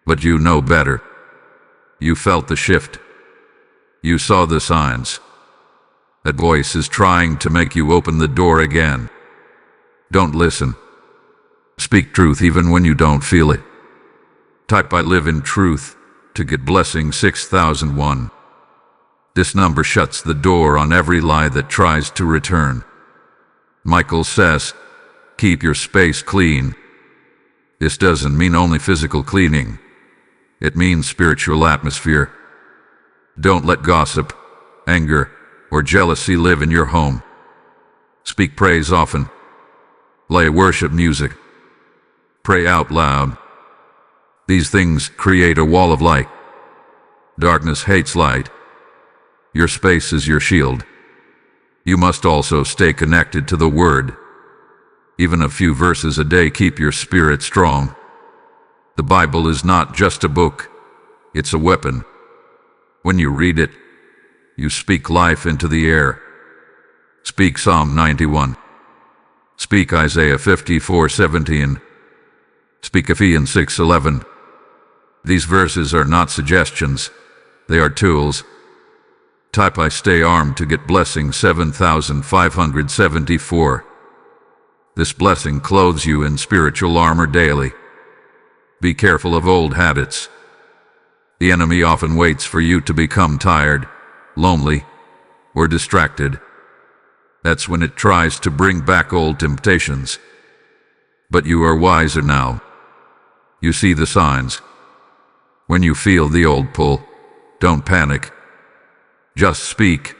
But you know better. You felt the shift. You saw the signs. That voice is trying to make you open the door again. Don't listen. Speak truth even when you don't feel it. Type "I live in truth" to get blessing 6001. This number shuts the door on every lie that tries to return. Michael says, keep your space clean. This doesn't mean only physical cleaning. It means spiritual atmosphere. Don't let gossip, anger, or jealousy live in your home. Speak praise often. Play worship music. Pray out loud. These things create a wall of light. Darkness hates light. Your space is your shield. You must also stay connected to the Word. Even a few verses a day keep your spirit strong. The Bible is not just a book. It's a weapon. When you read it, you speak life into the air. Speak Psalm 91. Speak Isaiah 54:17. Speak Ephesians 6:11. These verses are not suggestions. They are tools. Type "I stay armed" to get blessing 7574. This blessing clothes you in spiritual armor daily. Be careful of old habits. The enemy often waits for you to become tired, lonely, or distracted. That's when it tries to bring back old temptations. But you are wiser now. You see the signs. When you feel the old pull, don't panic. Just speak.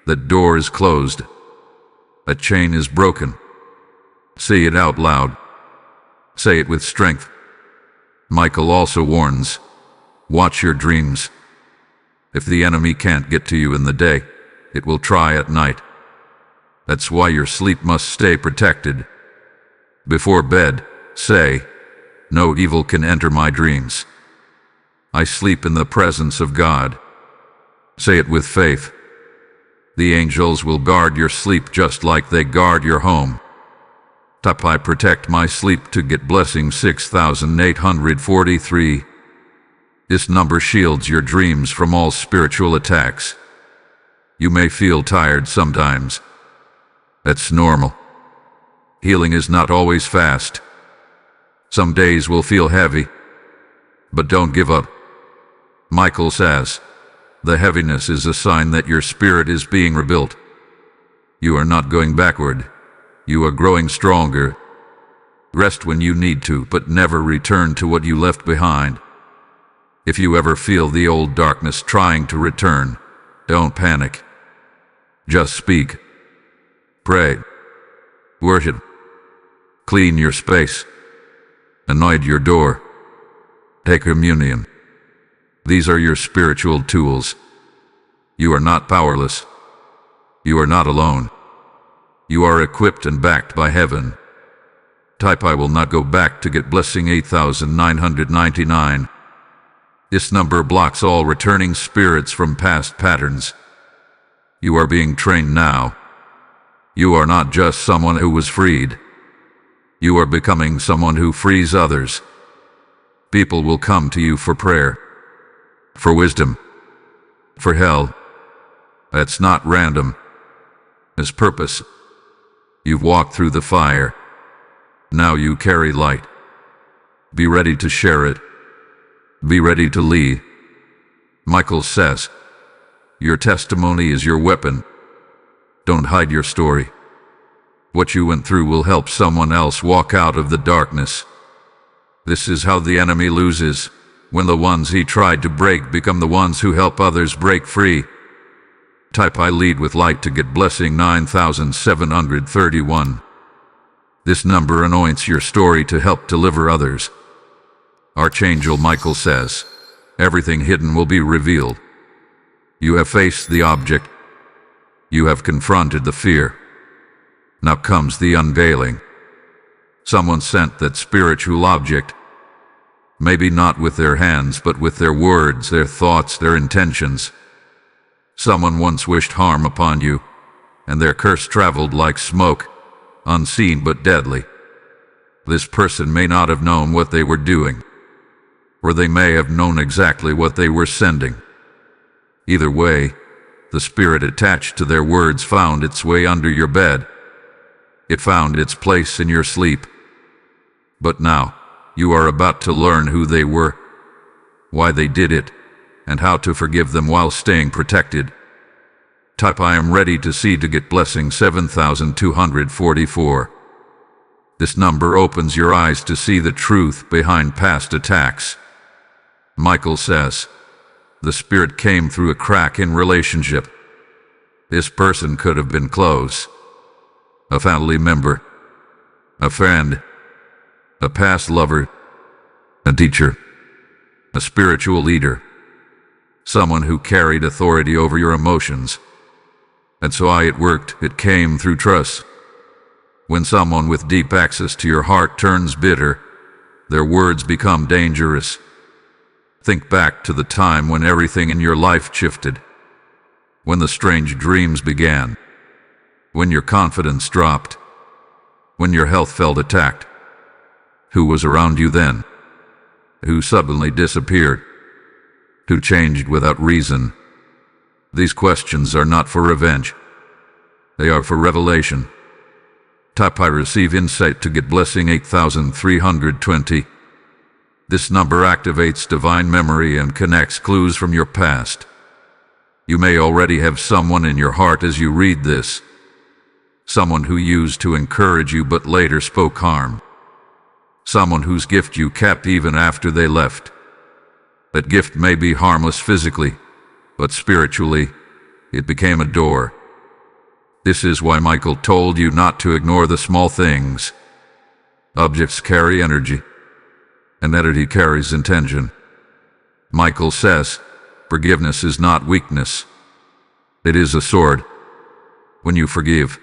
The door is closed. A chain is broken. Say it out loud. Say it with strength. Michael also warns, watch your dreams. If the enemy can't get to you in the day, it will try at night. That's why your sleep must stay protected. Before bed, say, no evil can enter my dreams. I sleep in the presence of God. Say it with faith. The angels will guard your sleep just like they guard your home. Type "I protect my sleep" to get blessing 6843. This number shields your dreams from all spiritual attacks. You may feel tired sometimes. That's normal. Healing is not always fast. Some days will feel heavy. But don't give up. Michael says, the heaviness is a sign that your spirit is being rebuilt. You are not going backward. You are growing stronger. Rest when you need to, but never return to what you left behind. If you ever feel the old darkness trying to return, don't panic. Just speak. Pray. Worship. Clean your space. Anoint your door. Take communion. These are your spiritual tools. You are not powerless. You are not alone. You are equipped and backed by heaven. Type "I will not go back" to get blessing 8999. This number blocks all returning spirits from past patterns. You are being trained now. You are not just someone who was freed. You are becoming someone who frees others. People will come to you for prayer, for wisdom, for help. That's not random. It's purpose. You've walked through the fire. Now you carry light. Be ready to share it. Be ready to lead. Michael says, Your testimony is your weapon. Don't hide your story. What you went through will help someone else walk out of the darkness. This is how the enemy loses, when the ones he tried to break become the ones who help others break free. Type I lead with light to get blessing 9731. This number anoints your story to help deliver others. Archangel Michael says, everything hidden will be revealed. You have faced the object. You have confronted the fear. Now comes the unveiling. Someone sent that spiritual object. Maybe not with their hands, but with their words, their thoughts, their intentions. Someone once wished harm upon you, and their curse traveled like smoke, unseen but deadly. This person may not have known what they were doing, or they may have known exactly what they were sending. Either way, the spirit attached to their words found its way under your bed. It found its place in your sleep. But now, you are about to learn who they were, why they did it, and how to forgive them while staying protected. Type I am ready to see to get blessing 7244. This number opens your eyes to see the truth behind past attacks. Michael says, the spirit came through a crack in relationship. This person could have been close. A family member, a friend, a past lover, a teacher, a spiritual leader, someone who carried authority over your emotions. That's why it worked. It came through trust. When someone with deep access to your heart turns bitter, their words become dangerous. Think back to the time when everything in your life shifted, when the strange dreams began, when your confidence dropped, when your health felt attacked. Who was around you then? Who suddenly disappeared? Who changed without reason? These questions are not for revenge. They are for revelation. Type I receive insight to get blessing 8320. This number activates divine memory and connects clues from your past. You may already have someone in your heart as you read this. Someone who used to encourage you but later spoke harm. Someone whose gift you kept even after they left. That gift may be harmless physically, but spiritually, it became a door. This is why Michael told you not to ignore the small things. Objects carry energy, and energy carries intention. Michael says, forgiveness is not weakness. It is a sword. When you forgive,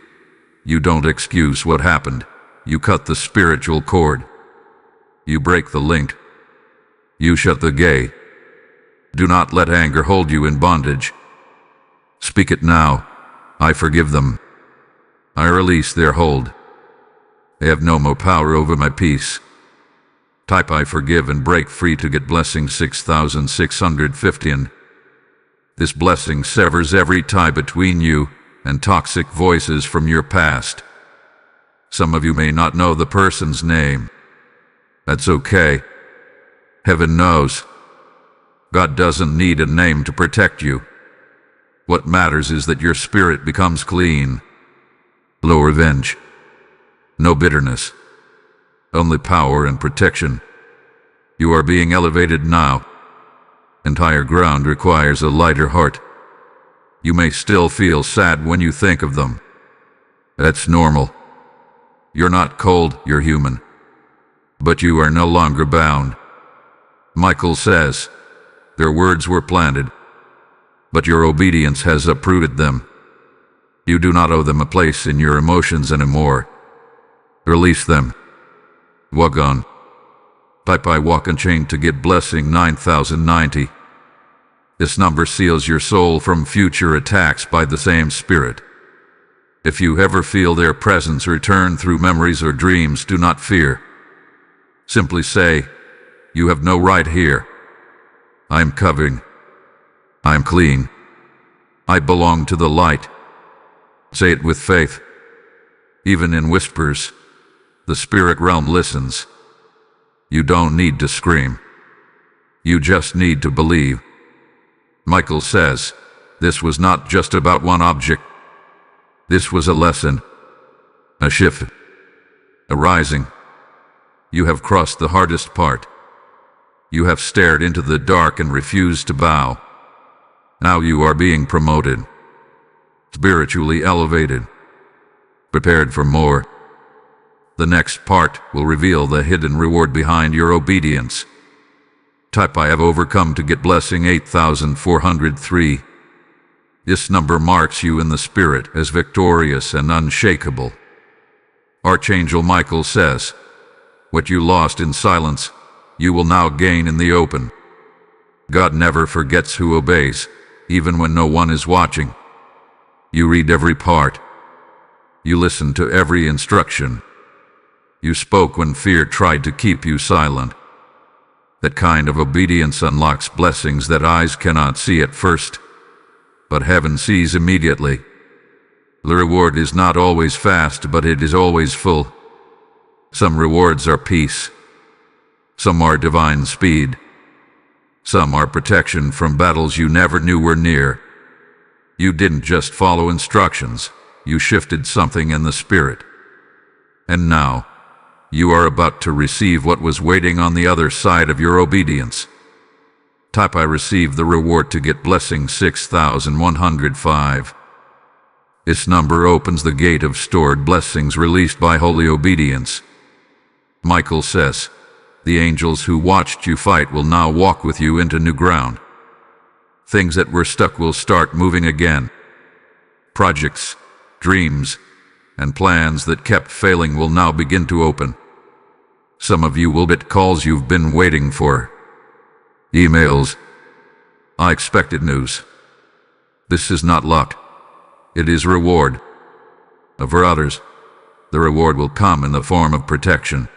you don't excuse what happened. You cut the spiritual cord. You break the link. You shut the gate. Do not let anger hold you in bondage. Speak it now. I forgive them. I release their hold. They have no more power over my peace. Type I forgive and break free to get blessing 6615. This blessing severs every tie between you and toxic voices from your past. Some of you may not know the person's name. That's okay. Heaven knows. God doesn't need a name to protect you. What matters is that your spirit becomes clean. No revenge. No bitterness. Only power and protection. You are being elevated now. Entire ground requires a lighter heart. You may still feel sad when you think of them. That's normal. You're not cold, you're human. But you are no longer bound. Michael says, their words were planted, but your obedience has uprooted them. You do not owe them a place in your emotions anymore. Release them. Walk on. Type I walk and chain to get blessing 9090. This number seals your soul from future attacks by the same spirit. If you ever feel their presence return through memories or dreams, do not fear. Simply say, you have no right here. I am covering. I am clean. I belong to the light. Say it with faith. Even in whispers, the spirit realm listens. You don't need to scream. You just need to believe. Michael says, this was not just about one object. This was a lesson, a shift, a rising. You have crossed the hardest part. You have stared into the dark and refused to bow. Now you are being promoted, spiritually elevated, prepared for more. The next part will reveal the hidden reward behind your obedience. Type I have overcome to get blessing 8403. This number marks you in the spirit as victorious and unshakable. Archangel Michael says, what you lost in silence, you will now gain in the open. God never forgets who obeys, even when no one is watching. You read every part. You listen to every instruction. You spoke when fear tried to keep you silent. That kind of obedience unlocks blessings that eyes cannot see at first, but heaven sees immediately. The reward is not always fast, but it is always full. Some rewards are peace. Some are divine speed. Some are protection from battles you never knew were near. You didn't just follow instructions, you shifted something in the spirit. And now, you are about to receive what was waiting on the other side of your obedience. Type I receive the reward to get blessing 6105. This number opens the gate of stored blessings released by holy obedience. Michael says, the angels who watched you fight will now walk with you into new ground. Things that were stuck will start moving again. Projects, dreams, and plans that kept failing will now begin to open. Some of you will get calls you've been waiting for. Emails. I expected news. This is not luck. It is reward. For others, the reward will come in the form of protection.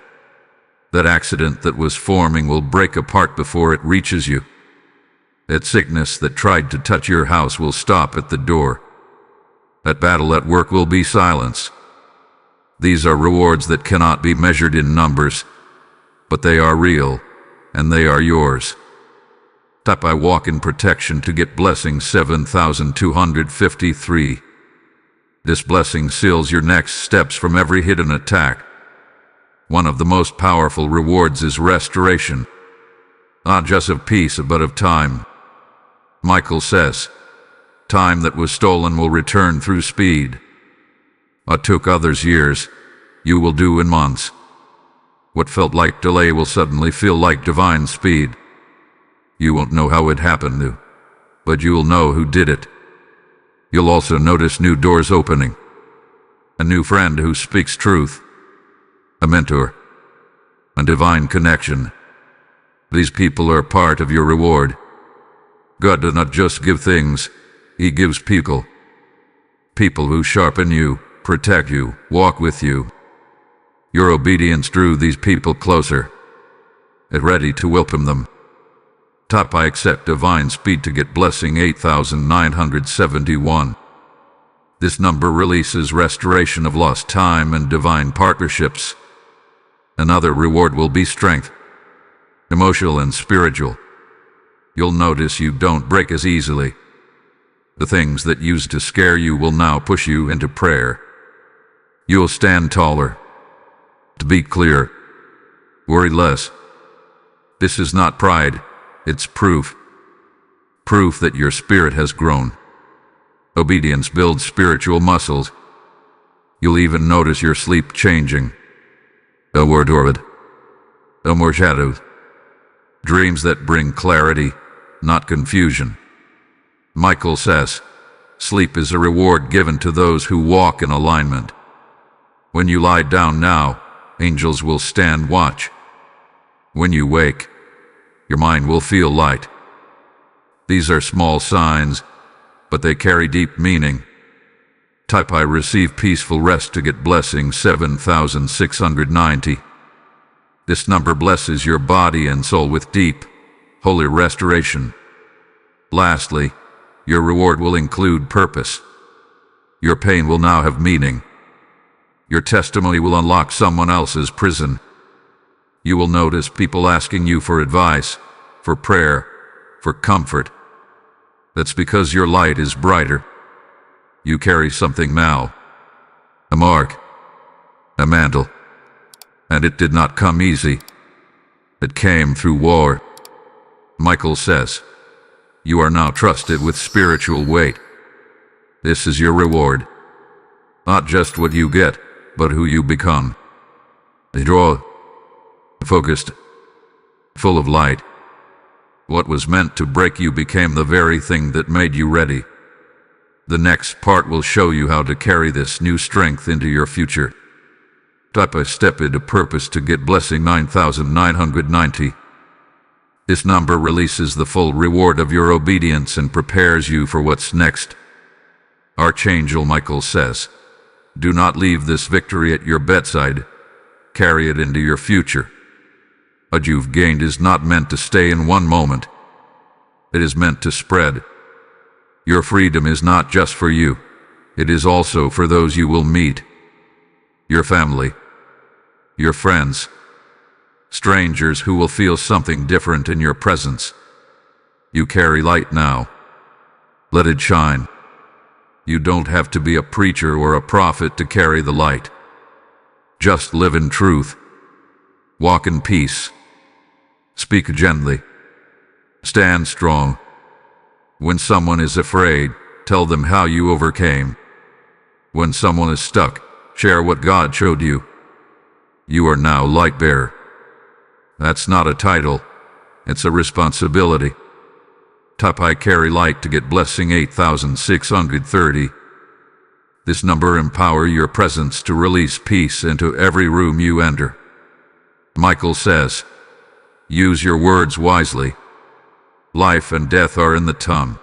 That accident that was forming will break apart before it reaches you. That sickness that tried to touch your house will stop at the door. That battle at work will be silenced. These are rewards that cannot be measured in numbers, but they are real, and they are yours. Type I walk in protection to get blessing 7253. This blessing seals your next steps from every hidden attack. One of the most powerful rewards is restoration. Not just of peace, but of time. Michael says, time that was stolen will return through speed. What took others years, you will do in months. What felt like delay will suddenly feel like divine speed. You won't know how it happened, but you will know who did it. You'll also notice new doors opening. A new friend who speaks truth. A mentor. A divine connection. These people are part of your reward. God does not just give things, He gives people. People who sharpen you, protect you, walk with you. Your obedience drew these people closer, and ready to welcome them. Type I accept divine speed to get blessing 8971. This number releases restoration of lost time and divine partnerships. Another reward will be strength, emotional and spiritual. You'll notice you don't break as easily. The things that used to scare you will now push you into prayer. You'll stand taller. To be clear, worry less. This is not pride, it's proof. Proof that your spirit has grown. Obedience builds spiritual muscles. You'll even notice your sleep changing. No more dormant. No more shadows. Dreams that bring clarity, not confusion. Michael says, sleep is a reward given to those who walk in alignment. When you lie down now, angels will stand watch. When you wake, your mind will feel light. These are small signs, but they carry deep meaning. Type I receive peaceful rest to get blessing 7690. This number blesses your body and soul with deep, holy restoration. Lastly, your reward will include purpose. Your pain will now have meaning. Your testimony will unlock someone else's prison. You will notice people asking you for advice, for prayer, for comfort. That's because your light is brighter. You carry something now. A mark. A mantle. And it did not come easy. It came through war. Michael says, you are now trusted with spiritual weight. This is your reward. Not just what you get, but who you become. Draw. Focused. Full of light. What was meant to break you became the very thing that made you ready. The next part will show you how to carry this new strength into your future. Step by step into purpose to get blessing 9990. This number releases the full reward of your obedience and prepares you for what's next. Archangel Michael says, do not leave this victory at your bedside. Carry it into your future. What you've gained is not meant to stay in one moment. It is meant to spread. Your freedom is not just for you. It is also for those you will meet. Your family. Your friends. Strangers who will feel something different in your presence. You carry light now. Let it shine. You don't have to be a preacher or a prophet to carry the light. Just live in truth. Walk in peace. Speak gently. Stand strong. When someone is afraid, tell them how you overcame. When someone is stuck, share what God showed you. You are now light bearer. That's not a title. It's a responsibility. I carry light to get blessing 8630. This number empower your presence to release peace into every room you enter. Michael says, use your words wisely. Life and death are in the tongue.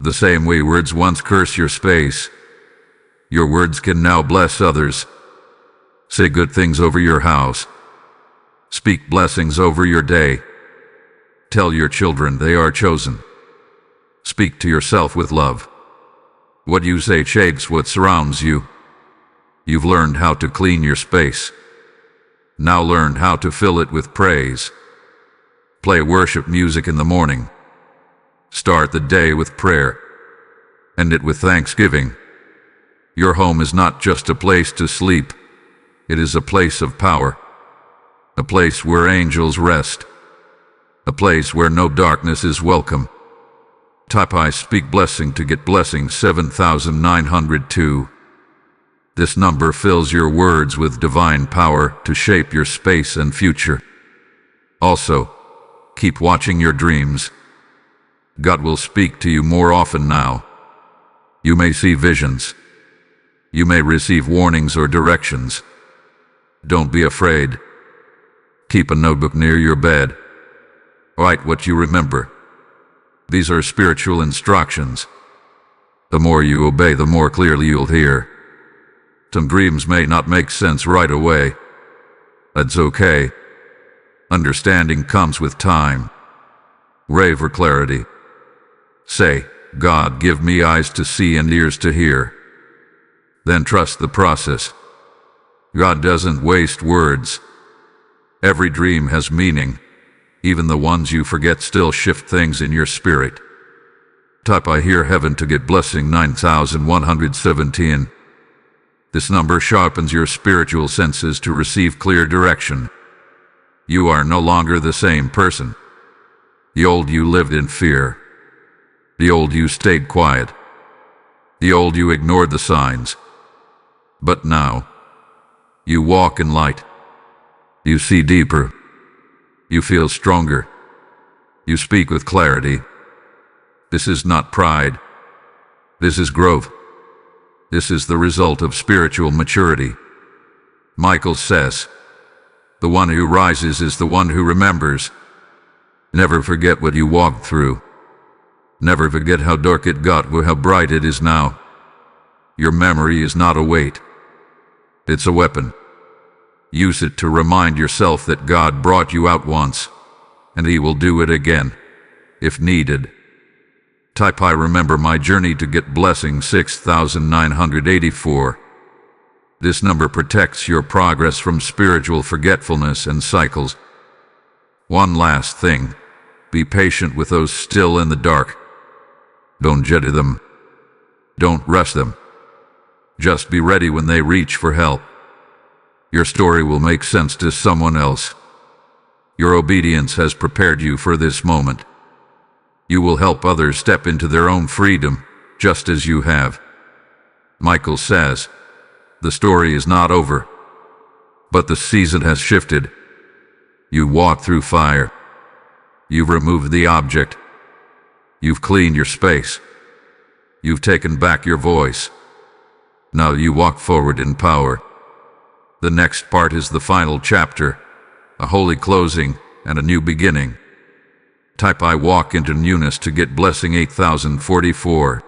The same way words once curse your space, your words can now bless others. Say good things over your house. Speak blessings over your day. Tell your children they are chosen. Speak to yourself with love. What you say shapes what surrounds you. You've learned how to clean your space. Now learn how to fill it with praise. Play worship music in the morning. Start the day with prayer. End it with thanksgiving. Your home is not just a place to sleep. It is a place of power. A place where angels rest. A place where no darkness is welcome. I speak blessing to get blessing 7902. This number fills your words with divine power to shape your space and future. Also, keep watching your dreams. God will speak to you more often now. You may see visions. You may receive warnings or directions. Don't be afraid. Keep a notebook near your bed. Write what you remember. These are spiritual instructions. The more you obey, the more clearly you'll hear. Some dreams may not make sense right away. That's okay. Understanding comes with time. Pray for clarity. Say, God, give me eyes to see and ears to hear. Then trust the process. God doesn't waste words. Every dream has meaning. Even the ones you forget still shift things in your spirit. I hear heaven to get blessing 9117. This number sharpens your spiritual senses to receive clear direction. You are no longer the same person. The old you lived in fear. The old you stayed quiet. The old you ignored the signs. But now, you walk in light. You see deeper. You feel stronger. You speak with clarity. This is not pride. This is growth. This is the result of spiritual maturity. Michael says, the one who rises is the one who remembers. Never forget what you walked through. Never forget how dark it got or how bright it is now. Your memory is not a weight. It's a weapon. Use it to remind yourself that God brought you out once, and He will do it again, if needed. I remember my journey to get blessing 6984. This number protects your progress from spiritual forgetfulness and cycles. One last thing. Be patient with those still in the dark. Don't jet them. Don't rush them. Just be ready when they reach for help. Your story will make sense to someone else. Your obedience has prepared you for this moment. You will help others step into their own freedom, just as you have. Michael says, the story is not over, but the season has shifted. You walked through fire. You've removed the object. You've cleaned your space. You've taken back your voice. Now you walk forward in power. The next part is the final chapter, a holy closing and a new beginning. Type I walk into newness to get blessing 8044.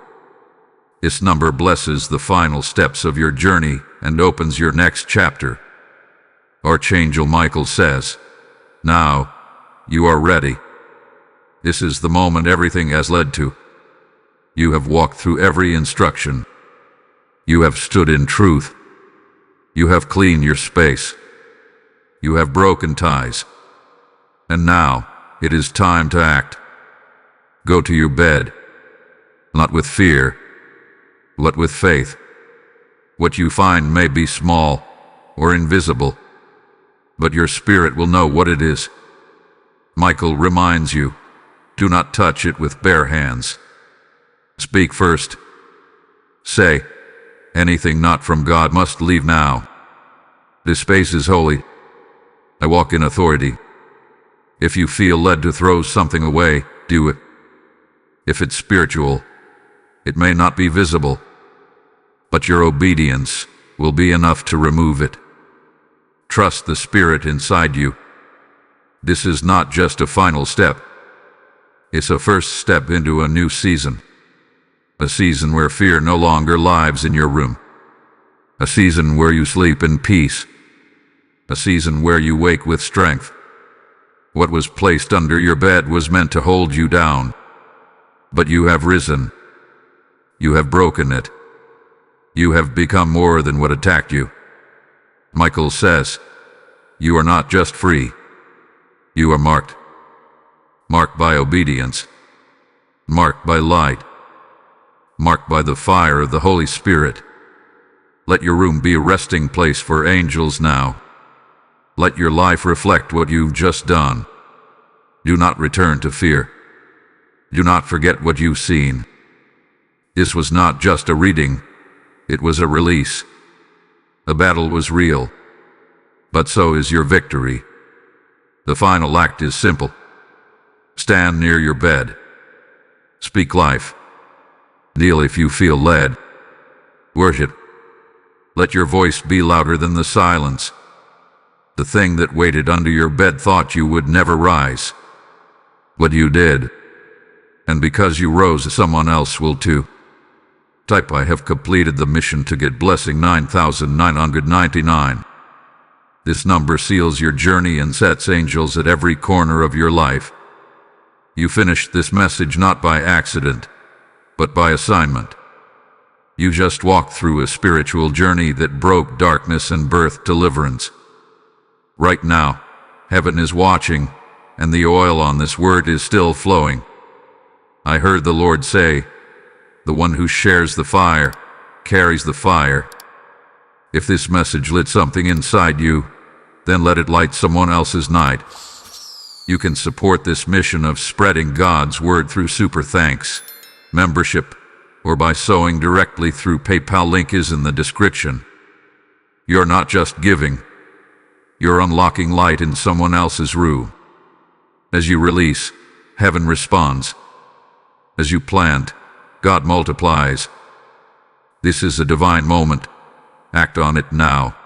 This number blesses the final steps of your journey and opens your next chapter. Archangel Michael says, now, you are ready. This is the moment everything has led to. You have walked through every instruction. You have stood in truth. You have cleaned your space. You have broken ties. And now, it is time to act. Go to your bed, not with fear, but with faith. What you find may be small or invisible, but your spirit will know what it is. Michael reminds you, do not touch it with bare hands. Speak first. Say, anything not from God must leave now. This space is holy. I walk in authority. If you feel led to throw something away, do it. If it's spiritual, it may not be visible, but your obedience will be enough to remove it. Trust the Spirit inside you. This is not just a final step. It's a first step into a new season. A season where fear no longer lives in your room. A season where you sleep in peace. A season where you wake with strength. What was placed under your bed was meant to hold you down. But you have risen. You have broken it. You have become more than what attacked you. Michael says, you are not just free. You are marked. Marked by obedience. Marked by light. Marked by the fire of the Holy Spirit. Let your room be a resting place for angels now. Let your life reflect what you've just done. Do not return to fear. Do not forget what you've seen. This was not just a reading, it was a release. The battle was real, but so is your victory. The final act is simple. Stand near your bed. Speak life. Kneel if you feel led. Worship. Let your voice be louder than the silence. The thing that waited under your bed thought you would never rise. But you did. And because you rose, someone else will too. Type I have completed the mission to get blessing 9999. This number seals your journey and sets angels at every corner of your life. You finished this message not by accident, but by assignment. You just walked through a spiritual journey that broke darkness and birthed deliverance. Right now, heaven is watching, and the oil on this word is still flowing. I heard the Lord say, the one who shares the fire, carries the fire. If this message lit something inside you, then let it light someone else's night. You can support this mission of spreading God's word through super thanks, membership, or by sowing directly through PayPal. Link is in the description. You're not just giving, you're unlocking light in someone else's room. As you release, heaven responds. As you plant, God multiplies. This is a divine moment. Act on it now.